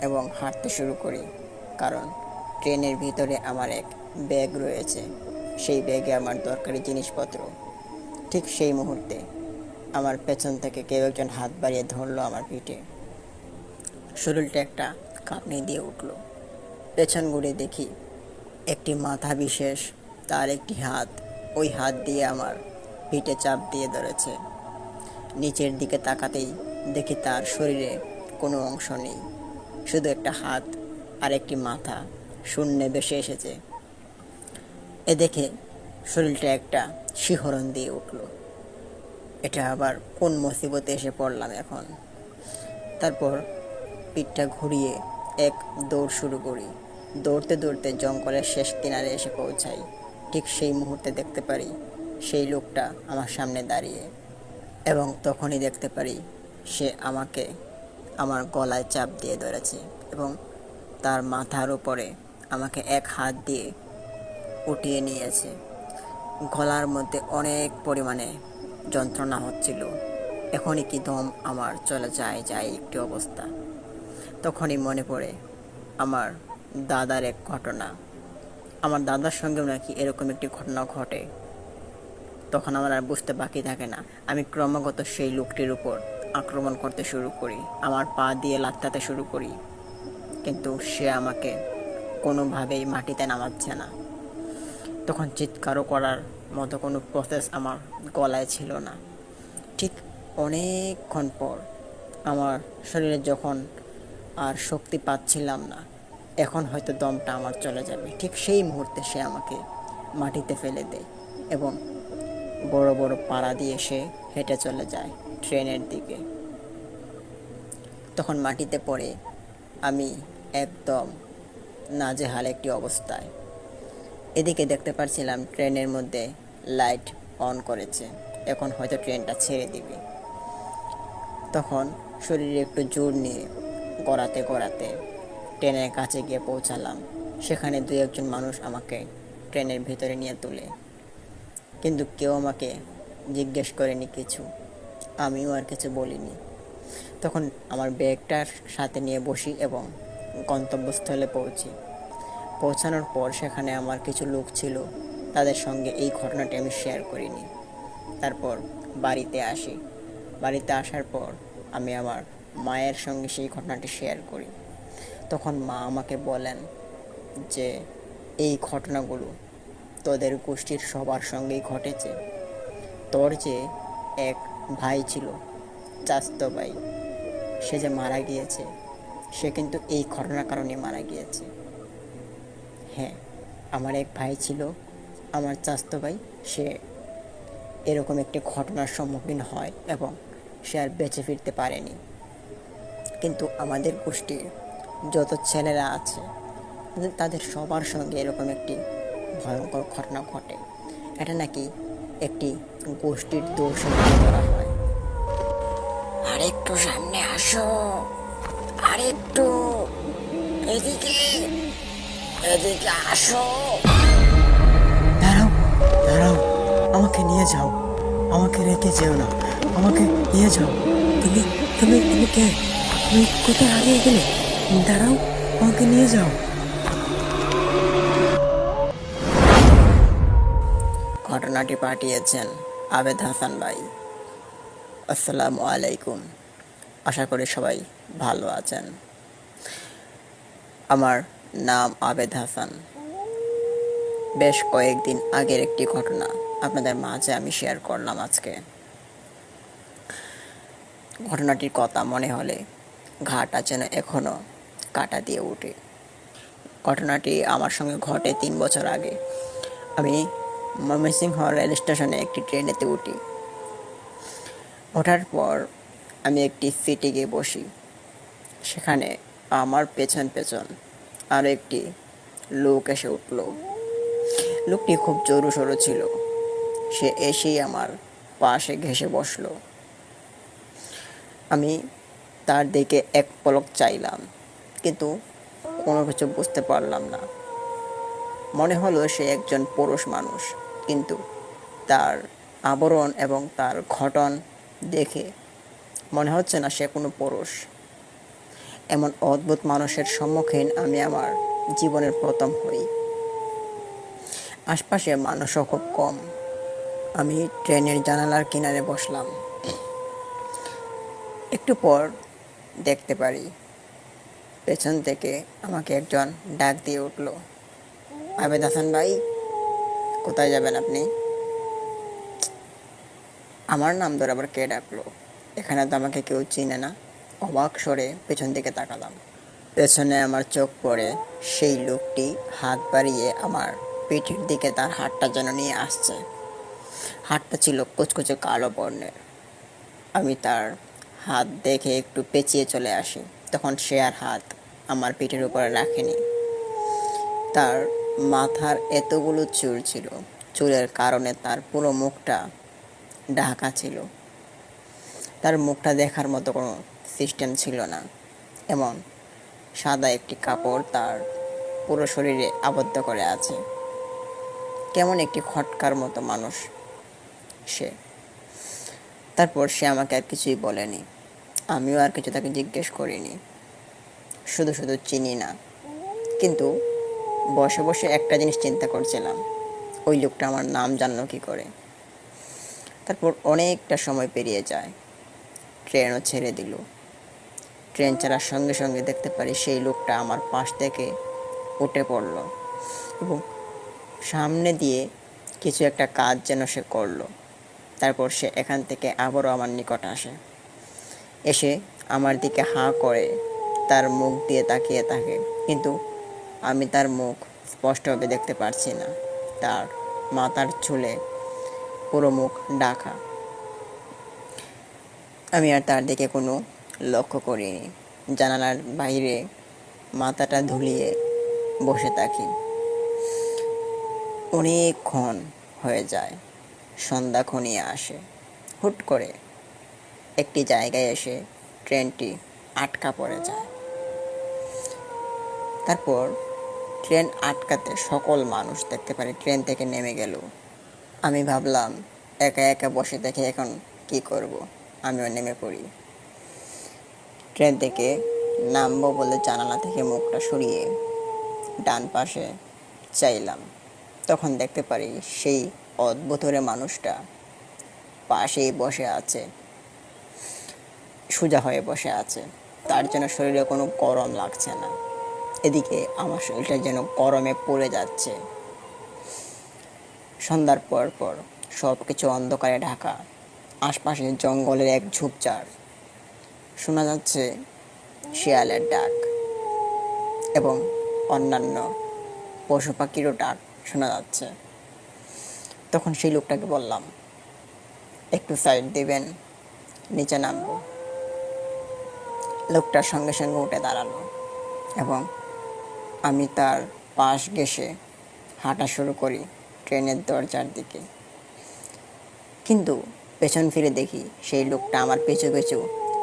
এবং হাঁটতে শুরু করি, কারণ ট্রেনের ভিতরে আমার এক ব্যাগ রয়েছে। সেই ব্যাগে আমার দরকারি জিনিসপত্র। ঠিক সেই মুহূর্তে আমার পেছন থেকে কেউ একজন হাত বাড়িয়ে ধরলো আমার পিঠে। শরীরটা একটা কাঁপনি দিয়ে উঠল। পেছন ঘুরে দেখি একটি মাথা বিশেষ, তার একটি হাত ওই হাত দিয়ে আমার পিঠে চাপ দিয়ে ধরেছে। নিচের দিকে তাকাতেই দেখি তার শরীরে কোনো অংশ নেই, শুধু একটা হাত আর একটি মাথা শূন্যে ভেসে এসেছে। এ দেখে শরীরটা একটা শিহরণ দিয়ে উঠল। এটা আবার কোন মুসিবতে এসে পড়লাম এখন। তারপর পিঠটা ঘুরিয়ে এক দৌড় শুরু করি। দৌড়তে দৌড়তে জঙ্গলের শেষ কিনারে এসে পৌঁছাই। ঠিক সেই মুহূর্তে দেখতে পারি সেই লোকটা আমার সামনে দাঁড়িয়ে, এবং তখনই দেখতে পারি সে আমাকে আমার গলায় চাপ দিয়ে ধরেছে এবং তার মাথার উপরে আমাকে এক হাত দিয়ে উঠিয়ে নিয়েছে। গলার মধ্যে অনেক পরিমাণে যন্ত্রণা হচ্ছিল। এখনই কি দম আমার চলে যায় একটি অবস্থা। তখনই মনে পড়ে আমার দাদার এক ঘটনা। আমার দাদার সঙ্গেও নাকি এরকম একটি ঘটনা ঘটে। তখন আমার আর বুঝতে বাকি থাকে না, আমি ক্রমাগত সেই লোকটির উপর আক্রমণ করতে শুরু করি, আমার পা দিয়ে লাথাতে শুরু করি, কিন্তু সে আমাকে কোনোভাবেই মাটিতে নামাচ্ছে না। তখন চিৎকারও করার মতো কোনো প্রসেস আমার গলায় ছিল না। ঠিক অনেকক্ষণ পর আমার শরীরে যখন আর শক্তি পাচ্ছিলাম না, এখন হয়তো দমটা আমার চলে যাবে, ঠিক সেই মুহূর্তে সে আমাকে মাটিতে ফেলে দেয় এবং বড় বড় পাড়া দিয়ে সে হেঁটে চলে যায় ট্রেনের দিকে। তখন মাটিতে পড়ে আমি একদম নাজেহাল একটি অবস্থায়। এদিকে দেখতে পাচ্ছিলাম ট্রেনের মধ্যে লাইট অন করেছে, এখন হয়তো ট্রেনটা ছেড়ে দিবে। তখন শরীরে একটু জোর নিয়ে গড়াতে গড়াতে ট্রেনের কাছে গিয়ে পৌঁছালাম। সেখানে 2-1 মানুষ আমাকে ট্রেনের ভিতরে নিয়ে তোলে, কিন্তু কেউ আমাকে জিজ্ঞেস করেনি কিছু, আমিও আর কিছু বলিনি। তখন আমার ব্যাগটার সাথে নিয়ে বসি এবং গন্তব্যস্থলে পৌঁছানোর পর সেখানে আমার কিছু লোক ছিল, তাদের সঙ্গে এই ঘটনাটি আমি শেয়ার করিনি। তারপর বাড়িতে আসি। বাড়িতে আসার পর আমি আমার মায়ের সঙ্গে সেই ঘটনাটি শেয়ার করি। তখন মা আমাকে বলেন যে এই ঘটনাগুলো তোদের গোষ্ঠীর সবার সঙ্গেই ঘটেছে। তোর যে এক ভাই ছিল, চাচাতো ভাই, সে যে মারা গিয়েছে, সে কিন্তু এই ঘটনার কারণে মারা গিয়েছে। হ্যাঁ, আমার এক ভাই ছিল, আমার চাচাতো ভাই, সে এরকম একটি ঘটনার সম্মুখীন হয় এবং সে আর বেঁচে ফিরতে পারেনি। কিন্তু আমাদের গোষ্ঠীর যত ছেলেরা আছে তাদের সবার সঙ্গে এরকম একটি ভয়ঙ্কর ঘটনা ঘটে। এটা নাকি একটি গোষ্ঠীর দোষ মনে করা হয়। আরেকটু সামনে আসো, আরেকটু এদিকে এদিকে আসো। দাঁড়াও, দাঁড়াও, আমাকে নিয়ে যাও, আমাকে রেখে যেও না, আমাকে নিয়ে যাও। তুমি তুমি তুমি কে? তুমি কোথায় হারিয়ে গেলে? দাঁড়াও, আমাকে নিয়ে যাও। ঘটনাটি পাঠিয়েছেন আবেদ হাসান ভাই। আসসালামু আলাইকুম। আশা করি সবাই ভালো আছেন। আমার নাম আবেদ হাসান। বেশ কয়েকদিন আগের একটি ঘটনা। আপনাদের মাঝে আমি শেয়ার করলাম আজকে। ঘটনাটির কথা মনে হলে ঘাটা যেন এখনও কাটা দিয়ে ওঠে। ঘটনাটি আমার সঙ্গে ঘটে 3 বছর আগে। আমি ময়মনসিংহ রেল স্টেশনে একটি ট্রেনেতে উঠি। ওঠার পর আমি একটি সিটে গিয়ে বসি। সেখানে আমার পেছন পেছন আরও একটি লোক এসে উঠল। লোকটি খুব জোরু সরু ছিল। সে এসেই আমার পাশে ঘেঁষে বসলো। আমি তার দিকে এক পলক চাইলাম, কিন্তু কোনো কিছু বুঝতে পারলাম না। মনে হলো সে একজন পুরুষ মানুষ, কিন্তু তার আবরণ এবং তার গঠন দেখে মনে হচ্ছে না সে কোনো পুরুষ। এমন অদ্ভুত মানুষের সম্মুখীন আমি আমার জীবনের প্রথম হই। আশপাশে মানুষও খুব কম। আমি ট্রেনের জানালার কিনারে বসলাম। একটু পর দেখতে পারি পেছন থেকে আমাকে একজন ডাক দিয়ে উঠল, আবেদ হাসান ভাই, কোথায় যাবেন আপনি? আমার নাম ধরে আবার কে ডাকলো? এখানে তো আমাকে কেউ চিনে না। অবাক স্বরে পেছন দিকে তাকালাম। পেছনে আমার চোখ পড়ে সেই লোকটি হাত বাড়িয়ে আমার পিঠের দিকে তার হাতটা যেন নিয়ে আসছে। হাতটা ছিল কুচকুচে কালো বর্ণের। আমি তার হাত দেখে একটু পেঁচিয়ে চলে আসি। তখন সে আর হাত আমার পিঠের উপরে রাখেনি। তার মাথার এতগুলো চুল ছিল, চুলের কারণে তার পুরো মুখটা ঢাকা ছিল। তার মুখটা দেখার মতো কোনো সিস্টেম ছিল না। এমন সাদা একটি কাপড় তার পুরো শরীরে আবদ্ধ করে আছে। কেমন একটি খটকার মতো মানুষ সে। তারপর সে আমাকে আর কিছুই বলেনি। আমিও আর কিছু তাকে জিজ্ঞেস করিনি। শুধু শুধু চিনি না, কিন্তু বসে বসে একটা জিনিস চিন্তা করছিলাম, ওই লোকটা আমার নাম জানলো কী করে। তারপর অনেকটা সময় পেরিয়ে যায়। ট্রেনও ছেড়ে দিল। ট্রেন ছাড়ার সঙ্গে সঙ্গে দেখতে পারি সেই লোকটা আমার পাশ থেকে উঠে পড়ল এবং সামনে দিয়ে কিছু একটা কাজ যেন সে করলো। তারপর সে এখান থেকে আবারও আমার নিকট আসে। এসে আমার দিকে হাঁ করে তার মুখ দিয়ে তাকিয়ে থাকে, কিন্তু আমি তার মুখ স্পষ্টভাবে দেখতে পারছি না। তার মাথার চুলে পুরো মুখ ঢাকা। আমি আর তার দিকে কোনো লক্ষ্য করিনি। জানালার বাইরে মাথাটা ধুলিয়ে বসে থাকি। অনেকক্ষণ হয়ে যায়। সন্ধ্যা ঘনিয়ে আসে। হুট করে একটি জায়গায় এসে ট্রেনটি আটকা পড়ে যায়। তারপর ট্রেন আটকাতে সকল মানুষ দেখতে পারে ট্রেন থেকে নেমে গেল। আমি ভাবলাম একা একা বসে থেকে এখন কি করব। আমিও নেমে পড়ি। ট্রেন থেকে নামবো বলে জানালা থেকে মুখটা সরিয়ে ডান পাশে চাইলাম। তখন দেখতে পারি সেই অদ্ভুত মানুষটা পাশেই বসে আছে, সোজা হয়ে বসে আছে। তার যেন শরীরে কোনো গরম লাগছে না। এদিকে আমার শরীরটা যেন গরমে পড়ে যাচ্ছে। সন্ধ্যার পর পর সব কিছু অন্ধকারে ঢাকা। আশপাশে জঙ্গলের এক ঝোপঝাড়। শোনা যাচ্ছে শিয়ালের ডাক এবং অন্যান্য পশু পাখিরও ডাক শোনা যাচ্ছে। তখন সেই লোকটাকে বললাম, একটু সাইড দিবেন, নিচে নামবো। লোকটার সঙ্গে সঙ্গে উঠে দাঁড়ালো এবং আমি তার পাশ ঘেঁষে হাঁটা শুরু করি ট্রেনের দরজার দিকে। কিন্তু পেছন ফিরে দেখি সেই লোকটা আমার পিছু পিছু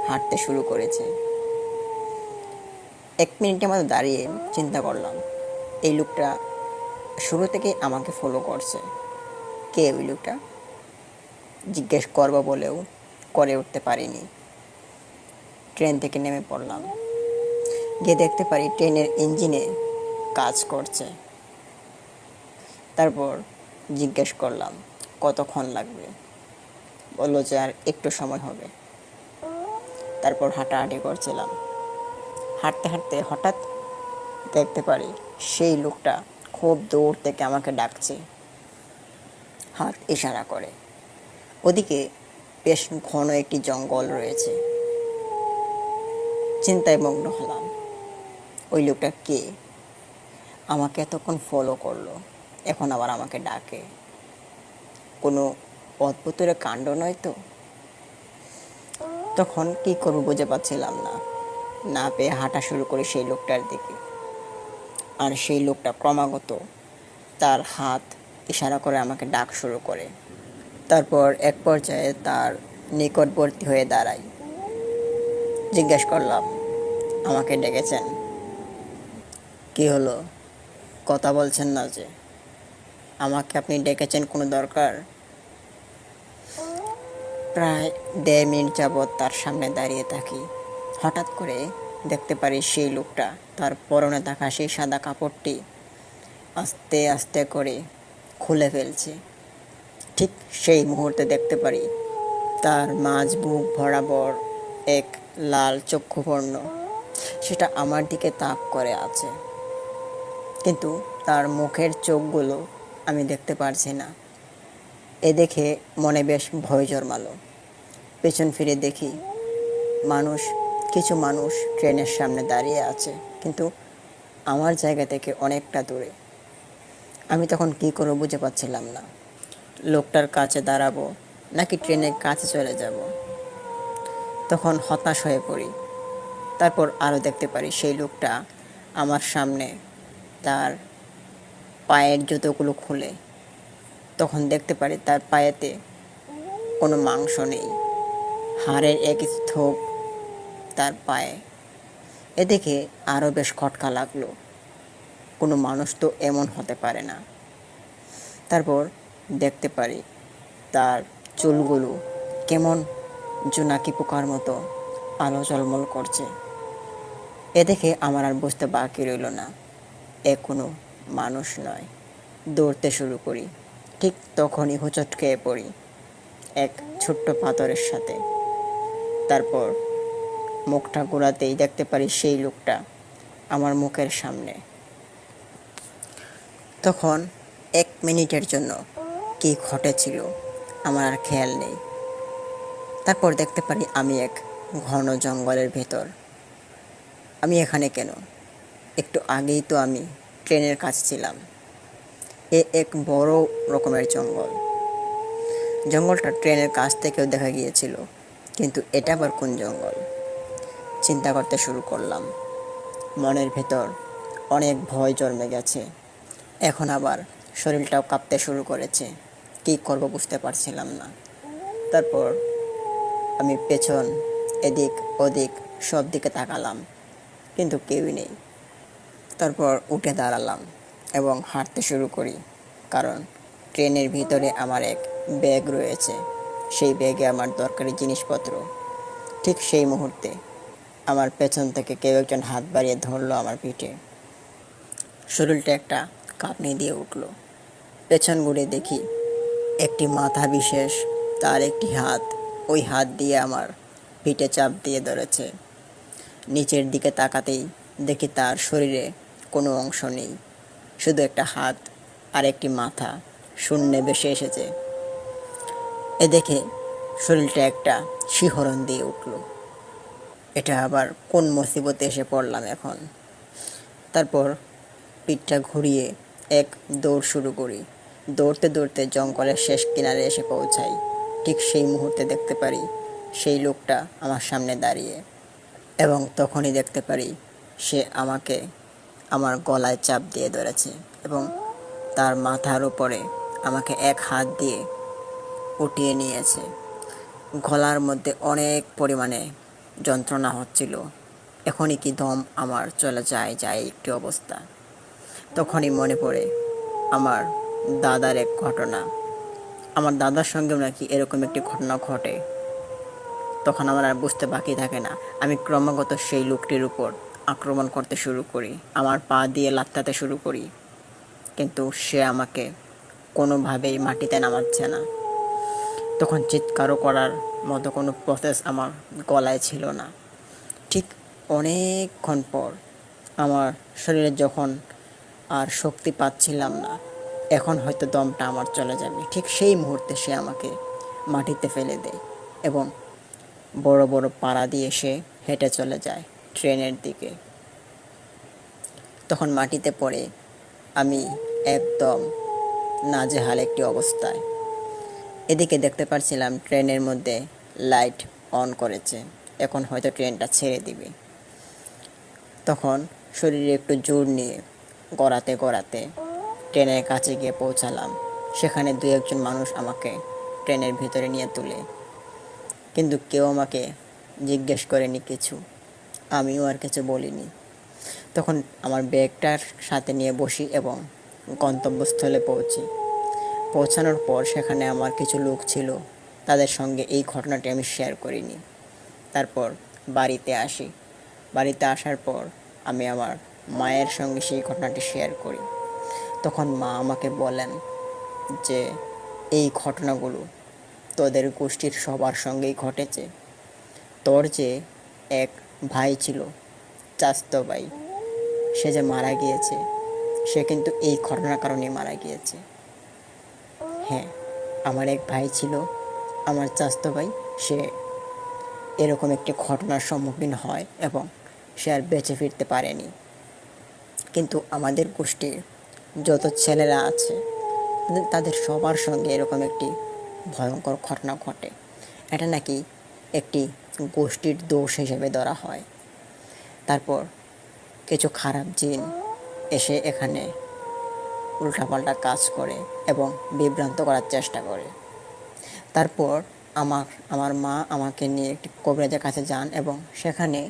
হাঁটতে শুরু করেছে। 1 মিনিটের মতো দাঁড়িয়ে চিন্তা করলাম, এই লোকটা শুরু থেকে আমাকে ফলো করছে। কে ওই লোকটা? জিজ্ঞেস করবো বলেও করে উঠতে পারিনি। ট্রেন থেকে নেমে পড়লাম। গিয়ে দেখতে পারি ট্রেনের ইঞ্জিনে কাজ করছে। তারপর জিজ্ঞেস করলাম কতক্ষণ লাগবে। বললো যে আর একটু সময় হবে। তারপর হাঁটাহাঁটি করছিলাম। হাঁটতে হাঁটতে হঠাৎ দেখতে পারি সেই লোকটা খুব দূর থেকে আমাকে ডাকছে। হাত ইশারা করে। ওদিকে বেশ ঘন একটি জঙ্গল রয়েছে। চিন্তায় মগ্ন হলাম, ওই লোকটা কে? আমাকে এতক্ষণ ফলো করলো, এখন আবার আমাকে ডাকে। কোনো অদ্ভুতের কাণ্ড নয় তো? তখন কি করবো বুঝে পাচ্ছিলাম না। না পেয়ে হাঁটা শুরু করি সেই লোকটার দিকে। আর সেই লোকটা ক্রমাগত তার হাত ইশারা করে আমাকে ডাক শুরু করে। তারপর এক পর্যায়ে তার নিকটবর্তী হয়ে দাঁড়াই। জিজ্ঞেস করলাম, আমাকে ডেকেছেন? কি হলো, কথা বলছেন না যে? আমাকে আপনি ডেকেছেন কোনো দরকার? প্রায় 1.5 মিনিট যাবৎ তার সামনে দাঁড়িয়ে থাকি। হঠাৎ করে দেখতে পারি সেই লোকটা তার পরনে থাকা সেই সাদা কাপড়টি আস্তে আস্তে করে খুলে ফেলছে। ঠিক সেই মুহূর্তে দেখতে পারি তার মাঝ বুক বরাবর এক লাল চক্ষুবর্ণ, সেটা আমার দিকে তাক করে আছে, কিন্তু তার মুখের চোখগুলো আমি দেখতে পারছি না। এ দেখে মনে বেশ ভয় জন্মালো। পেছন ফিরে দেখি কিছু মানুষ ট্রেনের সামনে দাঁড়িয়ে আছে, কিন্তু আমার জায়গা থেকে অনেকটা দূরে। আমি তখন কি করবো বুঝে পাচ্ছিলাম না। লোকটার কাছে দাঁড়াবো নাকি ট্রেনের কাছে চলে যাব। তখন হতাশ হয়ে পড়ি। তারপর আরও দেখতে পারি সেই লোকটা আমার সামনে তার পায়ের জুতোগুলো খুলে। তখন দেখতে পারি তার পায়েতে কোনো মাংস নেই, হাড়ের এক স্তূপ তার পায়ে। এ দেখে আরও বেশ খটকা লাগলো। কোনো মানুষ তো এমন হতে পারে না। তারপর দেখতে পারি তার চুলগুলো কেমন জোনাকি পোকার মতো আলো ঝলমল করছে। এ দেখে আমার আর বুঝতে বাকি রইল না এ কোনো মানুষ নয়। দৌড়তে শুরু করি। ঠিক তখনই হোঁচট খেয়ে পড়ি এক ছোট্ট পাথরের সাথে। তারপর মুখটা ঘোরাতেই দেখতে পারি সেই লোকটা আমার মুখের সামনে। তখন 1 মিনিটের জন্য কি ঘটেছিল আমার আর খেয়াল নেই। তারপর দেখতে পারি আমি এক ঘন জঙ্গলের ভেতর। আমি এখানে কেন? একটু আগেই তো আমি ট্রেনের কাছে ছিলাম। এক বড় রকমের জঙ্গল। জঙ্গলটা ট্রেনের কাছ থেকেও দেখা গিয়েছিল, কিন্তু এটা আবার কোন জঙ্গল? চিন্তা করতে শুরু করলাম। মনের ভেতর অনেক ভয় জন্মে গেছে। এখন আবার শরীরটাও কাঁপতে শুরু করেছে। কী করব বুঝতে পারছিলাম না। তারপর আমি পেছন, এদিক ওদিক সব দিকে তাকালাম, কিন্তু কেউই নেই। তারপর উঠে দাঁড়ালাম এবং হাঁটতে শুরু করি, কারণ ট্রেনের ভিতরে আমার এক ব্যাগ রয়েছে। সেই ব্যাগে আমার দরকারি জিনিসপত্র। ঠিক সেই মুহূর্তে আমার পেছন থেকে কেউ একজন হাত বাড়িয়ে ধরলো আমার পিঠে। শরীরটা একটা কাঁপনি দিয়ে উঠল। পেছন ঘুরে দেখি একটি মাথা বিশেষ, তার একটি হাত ওই হাত দিয়ে আমার পিঠে চাপ দিয়ে ধরেছে। নিচের দিকে তাকাতেই দেখি তার শরীরে কোনো অংশ নেই, শুধু একটা হাত আর একটি মাথা শূন্যে ভেসে এসেছে। এ দেখে শরীরটা একটা শিহরণ দিয়ে উঠল। এটা আবার কোন মুসিবতে এসে পড়লাম এখন। তারপর পিঠটা ঘুরিয়ে এক দৌড় শুরু করি। দৌড়তে দৌড়তে জঙ্গলের শেষ কিনারে এসে পৌঁছাই। ঠিক সেই মুহূর্তে দেখতে পারি সেই লোকটা আমার সামনে দাঁড়িয়ে, এবং তখনই দেখতে পারি সে আমাকে আমার গলায় চাপ দিয়ে ধরেছে এবং তার মাথার উপরে আমাকে এক হাত দিয়ে উঠিয়ে নিয়েছে। গলার মধ্যে অনেক পরিমাণে যন্ত্রণা হচ্ছিল। এখনই কি দম আমার চলে যায় একটি অবস্থা। তখনই মনে পড়ে আমার দাদার এক ঘটনা। আমার দাদার সঙ্গেও নাকি এরকম একটি ঘটনা ঘটে। তখন আমার আর বুঝতে বাকি থাকে না। আমি ক্রমাগত সেই লোকটির উপর আক্রমণ করতে শুরু করি, আমার পা দিয়ে লাথাতে শুরু করি, কিন্তু সে আমাকে কোনোভাবেই মাটিতে নামাচ্ছে না। তখন চিৎকারও করার মতো কোনো প্রসেস আমার গলায় ছিল না। ঠিক অনেকক্ষণ পর আমার শরীরে যখন আর শক্তি পাচ্ছিলাম না, এখন হয়তো দমটা আমার চলে যাবে। ঠিক সেই মুহূর্তে সে আমাকে মাটিতে ফেলে দেয় এবং বড় বড় পাড়া দিয়ে সে হেঁটে চলে যায় ট্রেনের দিকে। তখন মাটিতে পড়ে আমি একদম নাজেহাল একটি অবস্থায়। এদিকে দেখতে পাচ্ছিলাম ট্রেনের মধ্যে লাইট অন করেছে, এখন হয়তো ট্রেনটা ছেড়ে দিবে। তখন শরীরে একটু জোর নিয়ে গড়াতে গড়াতে ট্রেনের কাছে গিয়ে পৌঁছালাম। সেখানে দু একজন মানুষ আমাকে ট্রেনের ভিতরে নিয়ে তুলে, কিন্তু কেউ আমাকে জিজ্ঞেস করেনি কিছু, আমিও আর কিছু বলিনি। তখন আমার ব্যাগটার সাথে নিয়ে বসি এবং গন্তব্যস্থলে পৌঁছানোর পর সেখানে আমার কিছু লোক ছিল, তাদের সঙ্গে এই ঘটনাটি আমি শেয়ার করিনি। তারপর বাড়িতে আসি। বাড়িতে আসার পর আমি আমার মায়ের সঙ্গে সেই ঘটনাটি শেয়ার করি। তখন মা আমাকে বলেন যে এই ঘটনাগুলো তোদের গোষ্ঠীর সবার সঙ্গেই ঘটেছে। তোর যে এক ভাই ছিল, চাচাতো ভাই, সে যে মারা গিয়েছে, সে কিন্তু এই ঘটনার কারণেই মারা গিয়েছে। হ্যাঁ, আমার এক ভাই ছিল, আমার চাচাতো ভাই, সে এরকম একটি ঘটনার সম্মুখীন হয় এবং সে আর বেঁচে ফিরতে পারেনি। কিন্তু আমাদের গোষ্ঠীর যত ছেলেরা আছে তাদের সবার সঙ্গে এরকম একটি ভয়ঙ্কর ঘটনা ঘটে। এটা নাকি একটি গোষ্ঠীর দোষ হিসেবে ধরা হয়। তারপর কিছু খারাপ জিন এসে এখানে উল্টাপাল্টা কাজ করে এবং বিভ্রান্ত করার চেষ্টা করে। তারপর আমার মা আমাকে নিয়ে একটি কবিরাজের কাছে যান এবং সেখানে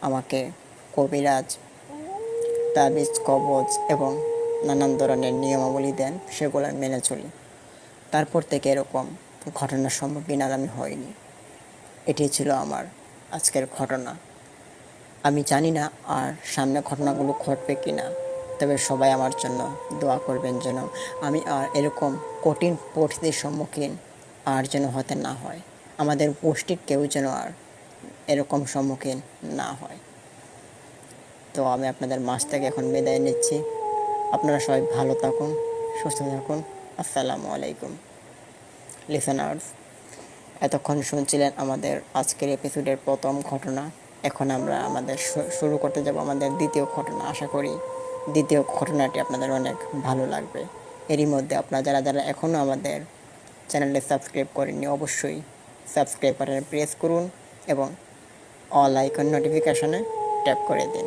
আমাকে কবিরাজ তাবিজ কবজ এবং নানান ধরনের নিয়মাবলী দেন, সেগুলো মেনে চলি। তারপর থেকে এরকম ঘটনার সম্মুখীন আর আমি হইনি। এটি ছিল আমার আজকের ঘটনা। আমি জানি না আর সামনে ঘটনাগুলো ঘটবে কি না, তবে সবাই আমার জন্য দোয়া করবেন যেন আমি আর এরকম কঠিন পরিস্থিতির সম্মুখীন আর যেন হতে না হয়, আমাদের গোষ্ঠীর কেউ যেন আর এরকম সম্মুখীন না হয়। তো আমি আপনাদের মাঝ থেকে এখন বিদায় নিচ্ছি। আপনারা সবাই ভালো থাকুন, সুস্থ থাকুন। আসসালামু আলাইকুম লিসেনার্স। এতক্ষণ শুনছিলেন আমাদের আজকের এপিসোডের প্রথম ঘটনা। এখন আমরা আমাদের শুরু করতে যাব আমাদের দ্বিতীয় ঘটনা। আশা করি দ্বিতীয় ঘটনাটি আপনাদের অনেক ভালো লাগবে। এরই মধ্যে আপনারা যারা যারা এখনও আমাদের চ্যানেলটি সাবস্ক্রাইব করেননি, অবশ্যই সাবস্ক্রাইব বাটনে প্রেস করুন এবং অল আইকন নোটিফিকেশনে ট্যাপ করে দিন।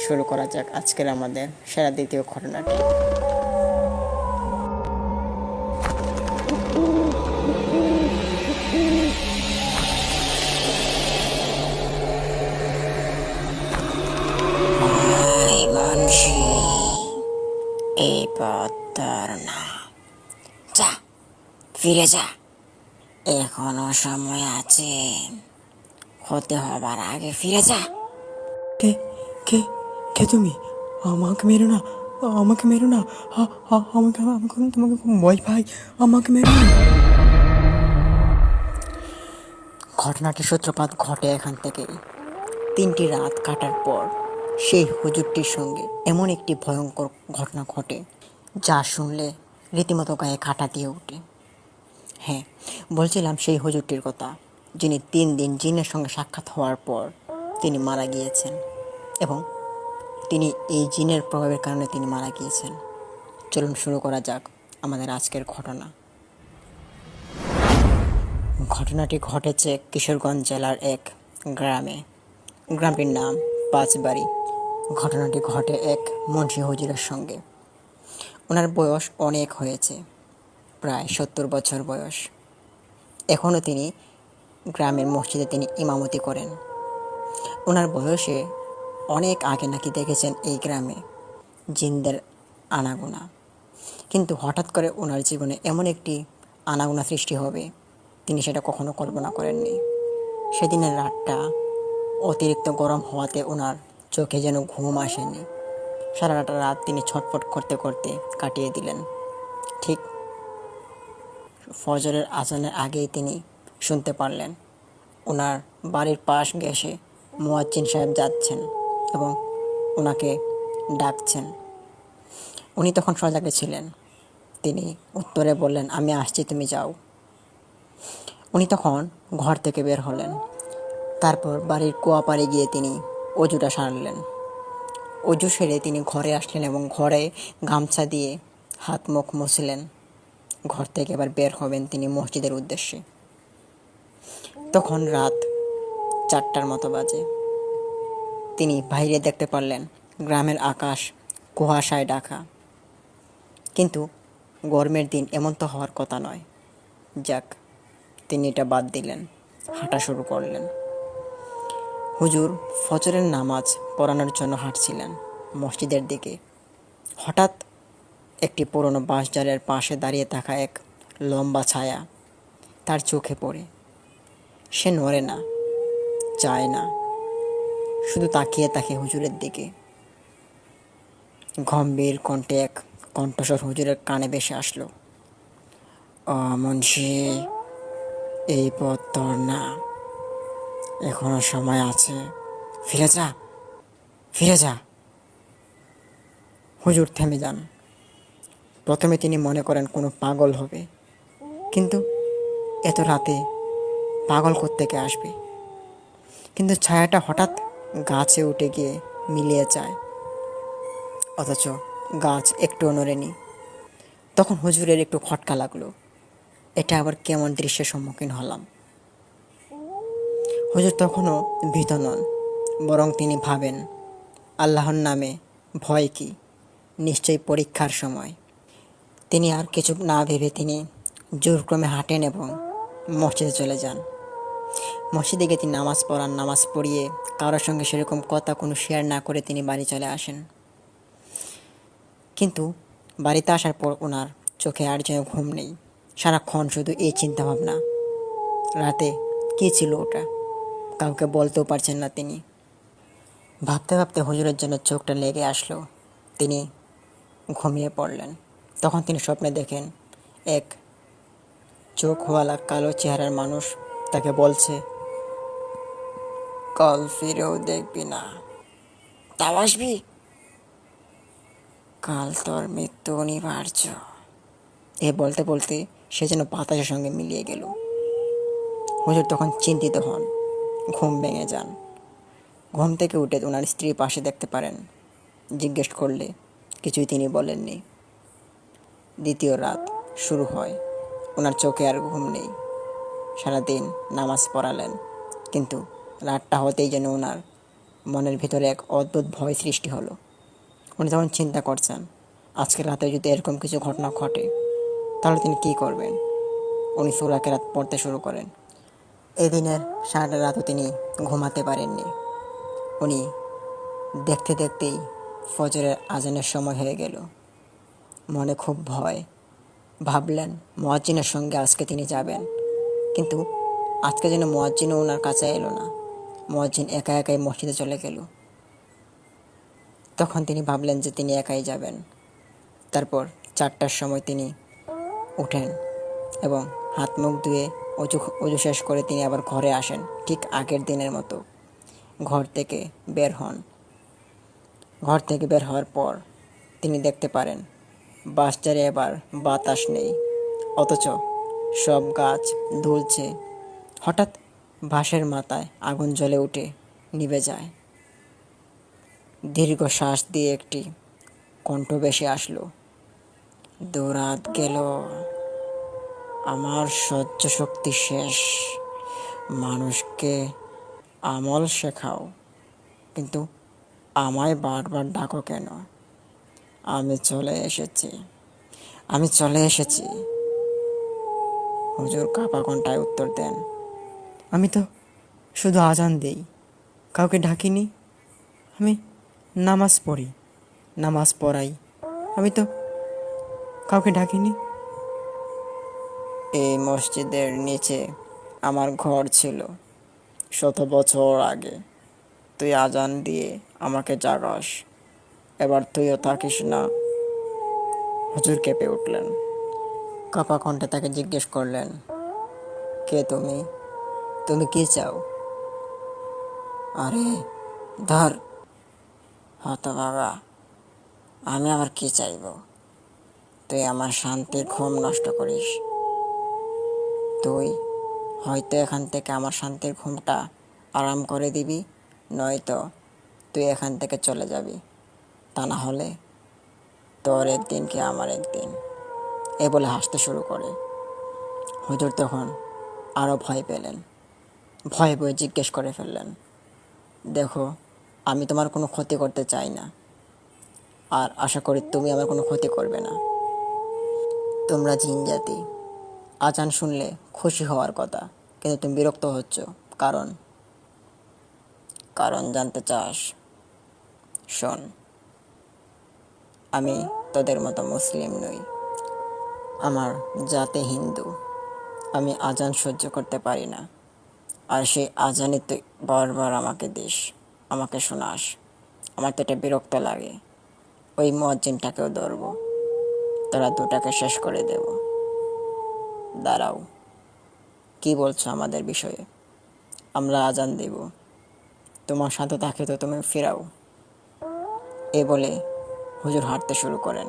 শুরু করা যাক আজকের আমাদের সেরা দ্বিতীয় ঘটনাটি। এই পথ তোর না, যা, ফিরে যা, এখনো সময় আছে, হতে হবার আগে ফিরে যা। কে কে কে তুমি? আমাকে মেরো না, আমাকে মেরো না, আমাকে আমাকে তোমাকে খুব ভয় পাই, আমাকে মেরো না। ঘটনাটির সূত্রপাত ঘটে এখান থেকেই। 3টি রাত কাটার পর সেই হুজুরটির সঙ্গে এমন একটি ভয়ঙ্কর ঘটনা ঘটে যা শুনলে রীতিমতো গায়ে কাঁটা দিয়ে ওঠে। হ্যাঁ, বলছিলাম সেই হুজুরটির কথা, যিনি 3 দিন জিনের সঙ্গে সাক্ষাৎ হওয়ার পর তিনি মারা গিয়েছেন এবং তিনি এই জিনের প্রভাবের কারণে তিনি মারা গিয়েছেন। চলুন শুরু করা যাক আমাদের আজকের ঘটনা। ঘটনাটি ঘটেছে কিশোরগঞ্জ জেলার এক গ্রামে। গ্রামটির নাম পাঁচবাড়ি। ঘটনাটি ঘটে এক মুন্সি হুজুরের সঙ্গে। ওনার বয়স অনেক হয়েছে, প্রায় 70 বছর বয়স। এখনও তিনি গ্রামের মসজিদে তিনি ইমামতি করেন। ওনার বয়সে অনেক আগে নাকি দেখেছেন এই গ্রামে জিনদের আনাগোনা, কিন্তু হঠাৎ করে ওনার জীবনে এমন একটি আনাগোনা সৃষ্টি হবে তিনি সেটা কখনো কল্পনা করেননি। সেদিনের রাতটা অতিরিক্ত গরম হওয়াতে ওনার চোখে যেন ঘুম আসেনি। সারাটা রাত তিনি ছটফট করতে করতে কাটিয়ে দিলেন। ঠিক ফজরের আজানের আগেই তিনি শুনতে পারলেন ওনার বাড়ির পাশ ঘেঁষে মুয়াজ্জিন সাহেব যাচ্ছেন এবং ওনাকে ডাকছেন। উনি তখন সজাগে ছিলেন। তিনি উত্তরে বললেন, আমি আসছি, তুমি যাও। উনি তখন ঘর থেকে বের হলেন। তারপর বাড়ির কুয়া পাড়ে গিয়ে তিনি অজুটা সারলেন। অজু সেরে তিনি ঘরে আসলেন এবং ঘরে গামছা দিয়ে হাত মুখ মুছলেন। ঘর থেকে এবার বের হবেন তিনি মসজিদের উদ্দেশ্যে। তখন রাত 4টার মতো বাজে। তিনি বাইরে দেখতে পারলেন গ্রামের আকাশ কুয়াশায় ঢাকা। কিন্তু গরমের দিন এমন তো হওয়ার কথা নয়। যাক, তিনি এটা বাদ দিলেন, হাঁটা শুরু করলেন। হুজুর ফজরের নামাজ পড়ানোর জন্য হাঁটছিলেন মসজিদের দিকে। হঠাৎ একটি পুরনো বাঁশঝাড়ের পাশে দাঁড়িয়ে থাকা এক লম্বা ছায়া তার চোখে পড়ে। সে নড়ে না, চায় না, শুধু তাকিয়ে থাকে হুজুরের দিকে। গম্ভীর কণ্ঠে এক কণ্ঠস্বর হুজুরের কানে ভেসে আসলো, ও মুন্সি, এই পথ তোর না, এখনো সময় আছে, ফিরে যা, ফিরে যা। হুজুর থেমে যান। প্রথমে তিনি মনে করেন কোনো পাগল হবে, কিন্তু এত রাতে পাগল কোত্থেকে আসবে। কিন্তু ছায়াটা হঠাৎ গাছে উঠে গিয়ে মিলিয়ে যায়, অথচ গাছ একটুও নড়েনি। তখন হুজুরের একটু খটকা লাগলো, এটা আবার কেমন দৃশ্যের সম্মুখীন হলাম। হুজুর তখনও ভীত নন, বরং তিনি ভাবেন, আল্লাহর নামে ভয় কি, নিশ্চয়ই পরীক্ষার সময়। তিনি আর কিছু না ভেবে তিনি জোরক্রমে হাঁটেন এবং মসজিদে চলে যান। মসজিদে গিয়ে তিনি নামাজ পড়ান। নামাজ পড়িয়ে কারোর সঙ্গে সেরকম কথা কোনো শেয়ার না করে তিনি বাড়ি চলে আসেন। কিন্তু বাড়িতে আসার পর ওনার চোখে আর যেন ঘুম নেই। সারাক্ষণ শুধু এই চিন্তাভাবনা, রাতে কী ছিল ওটা, কাউকে বলতেও পারছেন না তিনি। ভাবতে ভাবতে হুজুরের জন্য চোখটা লেগে আসলো। তিনি ঘুমিয়ে পড়লেন। তখন তিনি স্বপ্নে দেখেন এক চোখওয়ালা কালো চেহারার মানুষ তাকে বলছে, কাল ফিরেও দেখবি না, তাও আসবি, কাল তোর মৃত্যু অনিবার্য। এ বলতে বলতে সে যেন বাতাসের সঙ্গে মিলিয়ে গেল। হুজুর তখন চিন্তিত হন, ঘুম ভেঙে যান। ঘুম থেকে উঠে ওনার স্ত্রী পাশে দেখতে পারেন। জিজ্ঞেস করলে কিছুই তিনি বলেননি। দ্বিতীয় রাত শুরু হয়। ওনার চোখে আর ঘুম নেই। সারাদিন নামাজ পড়ালেন, কিন্তু রাতটা হতেই যেন ওনার মনের ভিতরে এক অদ্ভুত ভয় সৃষ্টি হলো। উনি তখন চিন্তা করছেন, আজকের রাতে যদি এরকম কিছু ঘটনা ঘটে তাহলে তিনি কী করবেন। উনি সূরা কেরাত পড়তে শুরু করেন। এদিনের সারাটা রাতও তিনি ঘুমাতে পারেননি। উনি দেখতে দেখতেই ফজরের আজানের সময় হয়ে গেল। মনে খুব ভয়। ভাবলেন মুয়াজ্জিনের সঙ্গে আজকে তিনি যাবেন, কিন্তু আজকে যেন মুয়াজ্জিনও ওনার কাছে এলো না। মুয়াজ্জিন একা একাই মসজিদে চলে গেল। তখন তিনি ভাবলেন যে তিনি একাই যাবেন। তারপর 4টার সময় তিনি উঠেন এবং হাত মুখ ধুয়ে অজু শেষ করে তিনি আবার ঘরে আসেন, ঠিক আগের দিনের মতো। ঘর থেকে বের হন। ঘর থেকে বের হওয়ার পর তিনি দেখতে পারেন বাঁশঝাড়ে এবার বাতাস নেই, অথচ সব গাছ দুলছে। হঠাৎ বাঁশের মাথায় আগুন জ্বলে উঠে নিভে যায়। দীর্ঘ শ্বাস দিয়ে একটি কণ্ঠ ভেসে আসলো, দৌড়াত গেল, আমার সহ্য শক্তি শেষ, মানুষকে আমল শেখাও, কিন্তু আমায় বারবার ডাকো কেন? আমি চলে এসেছি, আমি চলে এসেছি। হুজুর কাঁপা কণ্ঠায় উত্তর দেন, আমি তো শুধু আজান দেই, কাউকে ডাকিনি। আমি নামাজ পড়ি, নামাজ পড়াই, আমি তো কাউকে ডাকিনি। এই মসজিদের নিচে আমার ঘর ছিল 100 বছর আগে। তুই আজান দিয়ে আমাকে জাগাস, এবার তুইও থাকিস না। হুজুর কেঁপে উঠলেন। কাঁপা কণ্ঠে তাকে জিজ্ঞেস করলেন, কে তুমি? তুমি কি চাও? আরে ধর, হতভাগা, আমি আবার কি চাইবো? তুই আমার শান্তির ঘুম নষ্ট করিস। তুই হয়তো এখান থেকে আমার শান্তির ঘুমটা আরাম করে দিবি, নয়তো তুই এখান থেকে চলে যাবি। তা না হলে তোর একদিন কি আমার একদিন। এ বলে হাসতে শুরু করে। হুজুর তখন আরও ভয় পেলেন। ভয়ে ভয়ে জিজ্ঞেস করে ফেললেন, দেখো, আমি তোমার কোনো ক্ষতি করতে চাই না, আর আশা করি তুমি আমার কোনো ক্ষতি করবে না। তোমরা জিন জাতি, আজান শুনলে খুশি হওয়ার কথা, কিন্তু তুমি বিরক্ত হচ্ছ। কারণ কারণ জানতে চাস? শোন, আমি তোদের মতো মুসলিম নই। আমার জাতি হিন্দু। আমি আজান সহ্য করতে পারি না। আর সেই আজানই তুই বারবার আমাকে দিস, আমাকে শোনাস। আমার তো এটা বিরক্ত লাগে। ওই মুয়াজ্জিনটাকেও ধরবো, তারা দুটাকে শেষ করে দেব। দাঁড়াও, কি বলছো আমাদের বিষয়ে? আমরা আজান দেব, তোমার সাথে তাকে তো তুমি ফেরাও। এ বলে হুজুর হাঁটতে শুরু করেন।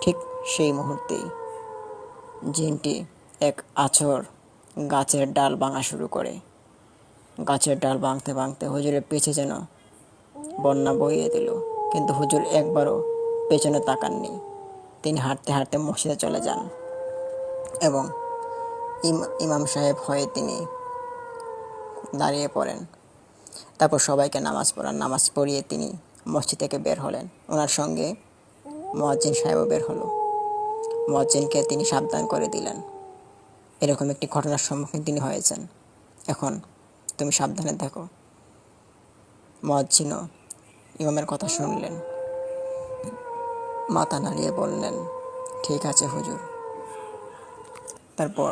ঠিক সেই মুহূর্তেই জিনটি এক আছর গাছের ডাল ভাঙা শুরু করে। গাছের ডাল ভাঙতে ভাঙতে হুজুরের পিছে যেন বন্যা বইয়ে দিল, কিন্তু হুজুর একবারও পেছনে তাকাননি। তিনি হাঁটতে হাঁটতে মসজিদে চলে যান এবং ইমাম সাহেব হয়ে তিনি দাঁড়িয়ে পড়েন। তারপর সবাইকে নামাজ পড়ান। নামাজ পড়িয়ে তিনি মসজিদ থেকে বের হলেন। ওনার সঙ্গে মুয়াজ্জিন সাহেবও বের হলো। মুয়াজ্জিনকে তিনি সাবধান করে দিলেন, এরকম একটি ঘটনার সম্মুখীন তিনি হয়েছেন, এখন তুমি সাবধানে থাকো। মুয়াজ্জিনও ইমামের কথা শুনলেন, মাথা নাড়িয়ে বললেন, ঠিক আছে হুজুর। তারপর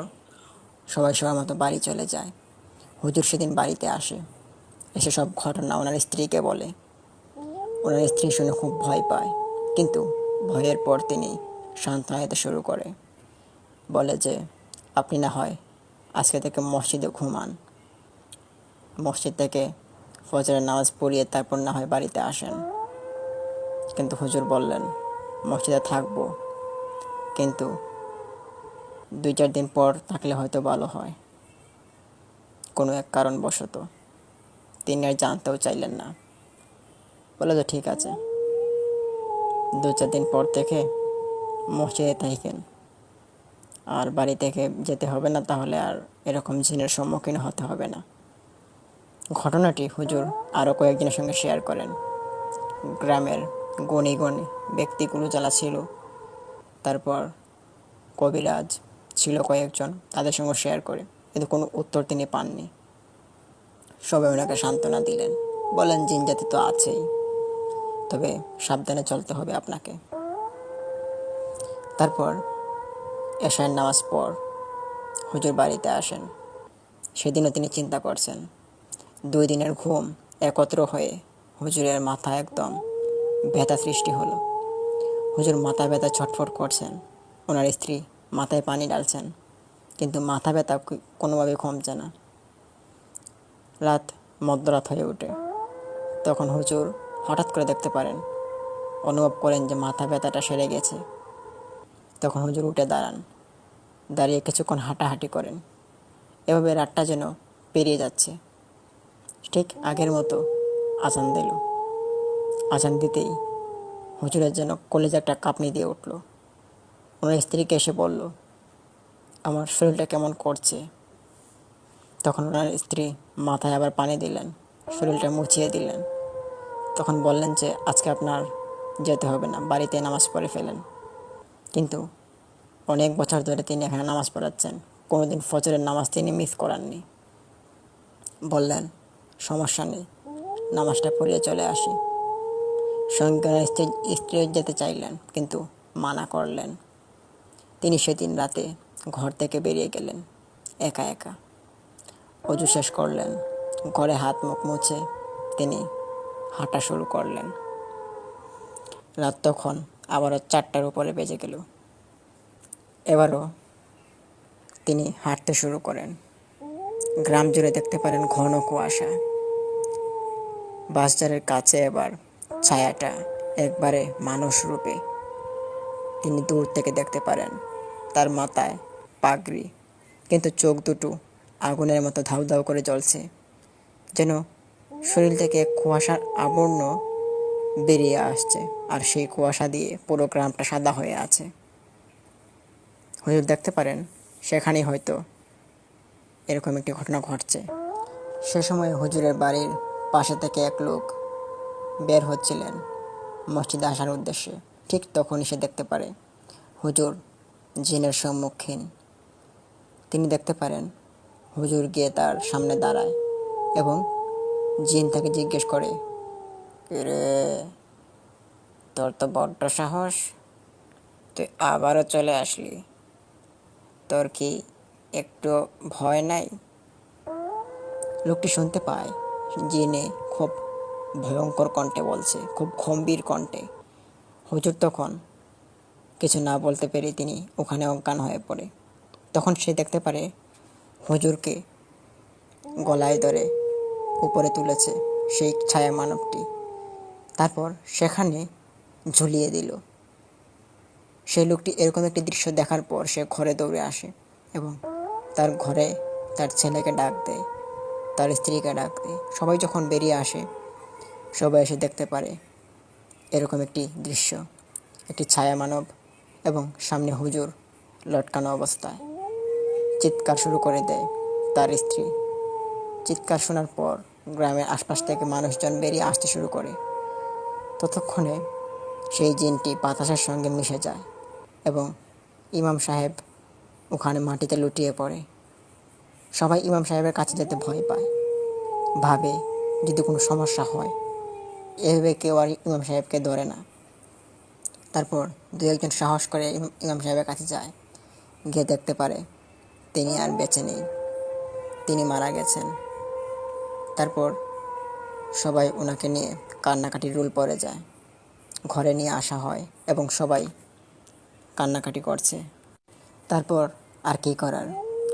সবাই সবার মতো বাড়ি চলে যায়। হুজুর সেদিন বাড়িতে আসে, এসে সব ঘটনা ওনার স্ত্রীকে বলে। ওনার স্ত্রী শুনে খুব ভয় পায়, কিন্তু ভয়ের পর তিনি শান্ত হতে শুরু করে। বলে যে, আপনি না হয় আজকে থেকে মসজিদে ঘুমান, মসজিদ থেকে ফজরের নামাজ পড়িয়ে তারপর না হয় বাড়িতে আসেন। কিন্তু হুজুর বললেন, মসজিদে থাকবো, কিন্তু 2-4 দিন পর থাকলে হয়তো ভালো হয়। কোনো এক কারণবশত তিনি আর জানতেও চাইলেন না। বলে যে ঠিক আছে, 2-4 দিন পর থেকে মসজিদে থাকেন, আর বাড়ি থেকে যেতে হবে না, তাহলে আর এরকম জিনের সম্মুখীন হতে হবে না। ঘটনাটি হুজুর আরও কয়েকজনের সঙ্গে শেয়ার করেন। গ্রামের গণী গণী ব্যক্তিগুলো যারা ছিল, তারপর কবিরাজ ছিল কয়েকজন, তাদের সঙ্গে শেয়ার করে, কিন্তু কোনো উত্তর তিনি পাননি। সবাই ওনাকে সান্ত্বনা দিলেন, বলেন জিন জাতি তো আছেই, তবে সাবধানে চলতে হবে আপনাকে। তারপর এশার নামাজ পর হুজুর বাড়িতে আসেন। সেদিনও তিনি চিন্তা করছেন। 2 দিনের ঘুম একত্র হয়ে হুজুরের মাথা একদম ব্যথা সৃষ্টি হলো। হুজুর মাথা ব্যথা ছটফট করছেন, ওনার স্ত্রী মাথায় পানি ঢালছেন, কিন্তু মাথা ব্যথা কোনোভাবে কমছে না। মধ্যরাত হয়ে ওঠে। তখন হুজুর হঠাৎ করে দেখতে পারেন, অনুভব করেন যে মাথা ব্যথাটা সেরে গেছে। তখন হুজুর উঠে দাঁড়ান, দাঁড়িয়ে কিছুক্ষণ হাঁটাহাঁটি করেন। এভাবে রাতটা যেন পেরিয়ে যাচ্ছে। ঠিক আগের মতো আজান দিল। আজান দিতেই হুজুরের যেন কলেজে একটা কাঁপুনি দিয়ে উঠল। ওনার স্ত্রীকে এসে বলল, আমার শরীরটা কেমন করছে। তখন ওনার স্ত্রী মাথায় আবার পানি দিলেন, শরীরটা মুছিয়ে দিলেন। তখন বললেন যে আজকে আপনার যেতে হবে না, বাড়িতে নামাজ পড়ে ফেলেন। কিন্তু অনেক বছর ধরে তিনি এখানে নামাজ পড়াচ্ছেন, কোনোদিন ফজরের নামাজ তিনি মিস করাননি। বললেন, সমস্যা নেই, নামাজটা পড়িয়ে চলে আসি। সঙ্গে স্ত্রী যেতে চাইলেন, কিন্তু মানা করলেন। তিনি সেদিন রাতে ঘর থেকে বেরিয়ে গেলেন একা একা। অজু শেষ করলেন, ঘরে হাত মুখ মুছে তিনি হাঁটা শুরু করলেন। রাত তখন আবারও 4টার উপরে বেজে গেল। এবারও তিনি হাঁটতে শুরু করেন। গ্রাম জুড়ে দেখতে পারেন ঘন কুয়াশা। বাসজারের কাছে এবার ছায়াটা একবারে মানুষ রূপে। তিনি দূর থেকে দেখতে পারেন তার মাথায় পাগড়ি, কিন্তু চোখ দুটো আগুনের মতো ধাউ ধাউ করে জ্বলছে, যেন শরীর থেকে কুয়াশার আবর্ণ বেরিয়ে আসছে, আর সেই কুয়াশা দিয়ে পুরো গ্রামটা সাদা হয়ে আছে। হুজুর দেখতে পারেন সেখানেই হয়তো এরকম একটি ঘটনা ঘটছে। সে সময় হুজুরের বাড়ির পাশে থেকে এক লোক বের হচ্ছিলেন মসজিদে আসার উদ্দেশ্যে। ঠিক তখনই সে দেখতে পারে হুজুর জিনের সম্মুখীন। তিনি দেখতে পারেন হুজুর গিয়ে তার সামনে দাঁড়ায় এবং জিন তাকে জিজ্ঞেস করে, রে, তোর তো বড্ড সাহস, তুই আবারও চলে আসলি। তোর কি একটু ভয় নাই? লোকটি শুনতে পায় জিনে খুব ভয়ঙ্কর কণ্ঠে বলছে, খুব গম্ভীর কণ্ঠে। হুজুর তখন কিছু না বলতে পেরে তিনি ওখানে অজ্ঞান হয়ে পড়ে। তখন সে দেখতে পারে হুজুরকে গলায় ধরে উপরে তুলেছে সেই ছায়া মানবটি, তারপর সেখানে ঝুলিয়ে দিল। সেই লোকটি এরকম একটি দৃশ্য দেখার পর সে ঘরে দৌড়ে আসে এবং তার ঘরে তার ছেলেকে ডাক দেয়, তার স্ত্রীকে ডাক দেয়। সবাই যখন বেরিয়ে আসে, সবাই এসে দেখতে পারে এরকম একটি দৃশ্য, একটি ছায়া মানব এবং সামনে হুজুর লটকানো অবস্থায়। চিৎকার শুরু করে দেয় তার স্ত্রী। চিৎকার শোনার পর গ্রামের আশপাশ থেকে মানুষজন বেরিয়ে আসতে শুরু করে। ততক্ষণে সেই জিনটি বাতাসের সঙ্গে মিশে যায় এবং ইমাম সাহেব ওখানে মাটিতে লুটিয়ে পড়ে। সবাই ইমাম সাহেবের কাছে যেতে ভয় পায়, ভাবে যদি কোনো সমস্যা হয়। এভাবে কেউ আর ইমাম সাহেবকে ধরে না। তারপর দু একজন সাহস করে ইমাম সাহেবের কাছে যায়, গিয়ে দেখতে পারে তিনি আর বেঁচে নেই, তিনি মারা গেছেন। তারপর সবাই ওনাকে নিয়ে কান্নাকাটির রোল পড়ে যায়। ঘরে নিয়ে আসা হয় এবং সবাই কান্নাকাটি করছে। তারপর আর কী করার,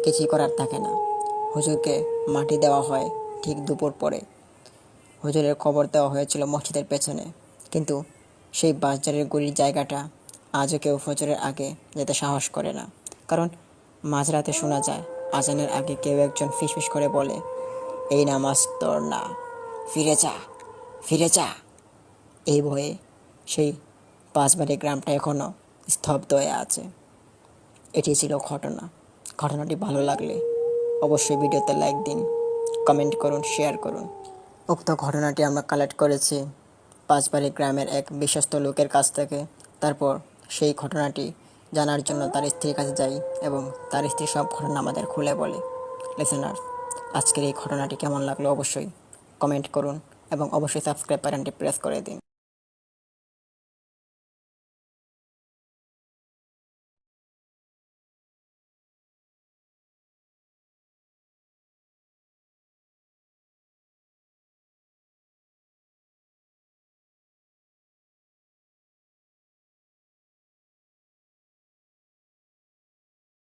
কিছুই করার থাকে না। হুজুরকে মাটি দেওয়া হয় ঠিক দুপুর পরে। হুজুরের কবর দেওয়া হয়েছিল মসজিদের পেছনে, কিন্তু সেই বাঁশঝাড়ের গুড়ির জায়গাটা আজও কেউ ফজরের আগে যেতে সাহস করে না, কারণ মাঝরাতে শোনা যায় আজানের আগে কেউ একজন ফিসফিস করে বলে, এই নামাজ তোর না, ফিরে যা, ফিরে যা। এই ভয়ে সেই পাঁচবাড়ি গ্রামটা এখনও স্তব্ধ হয়ে আছে। এটি ছিল ঘটনা। ঘটনাটি ভালো লাগলে অবশ্যই ভিডিওতে লাইক দিন, কমেন্ট করুন, শেয়ার করুন। উক্ত ঘটনাটি আমরা কালেক্ট করেছি পাঁচবাড়ি গ্রামের এক বিশ্বস্ত লোকের কাছ থেকে। তারপর সেই ঘটনাটি জানার জন্য তার স্ত্রীর কাছে যাই এবং তার স্ত্রী সব ঘটনা আমাদের খুলে বলে। লিসেনার, আজকের এই ঘটনাটি কেমন লাগলো অবশ্যই কমেন্ট করুন এবং অবশ্যই সাবস্ক্রাইব বাটনটি প্রেস করে দিন।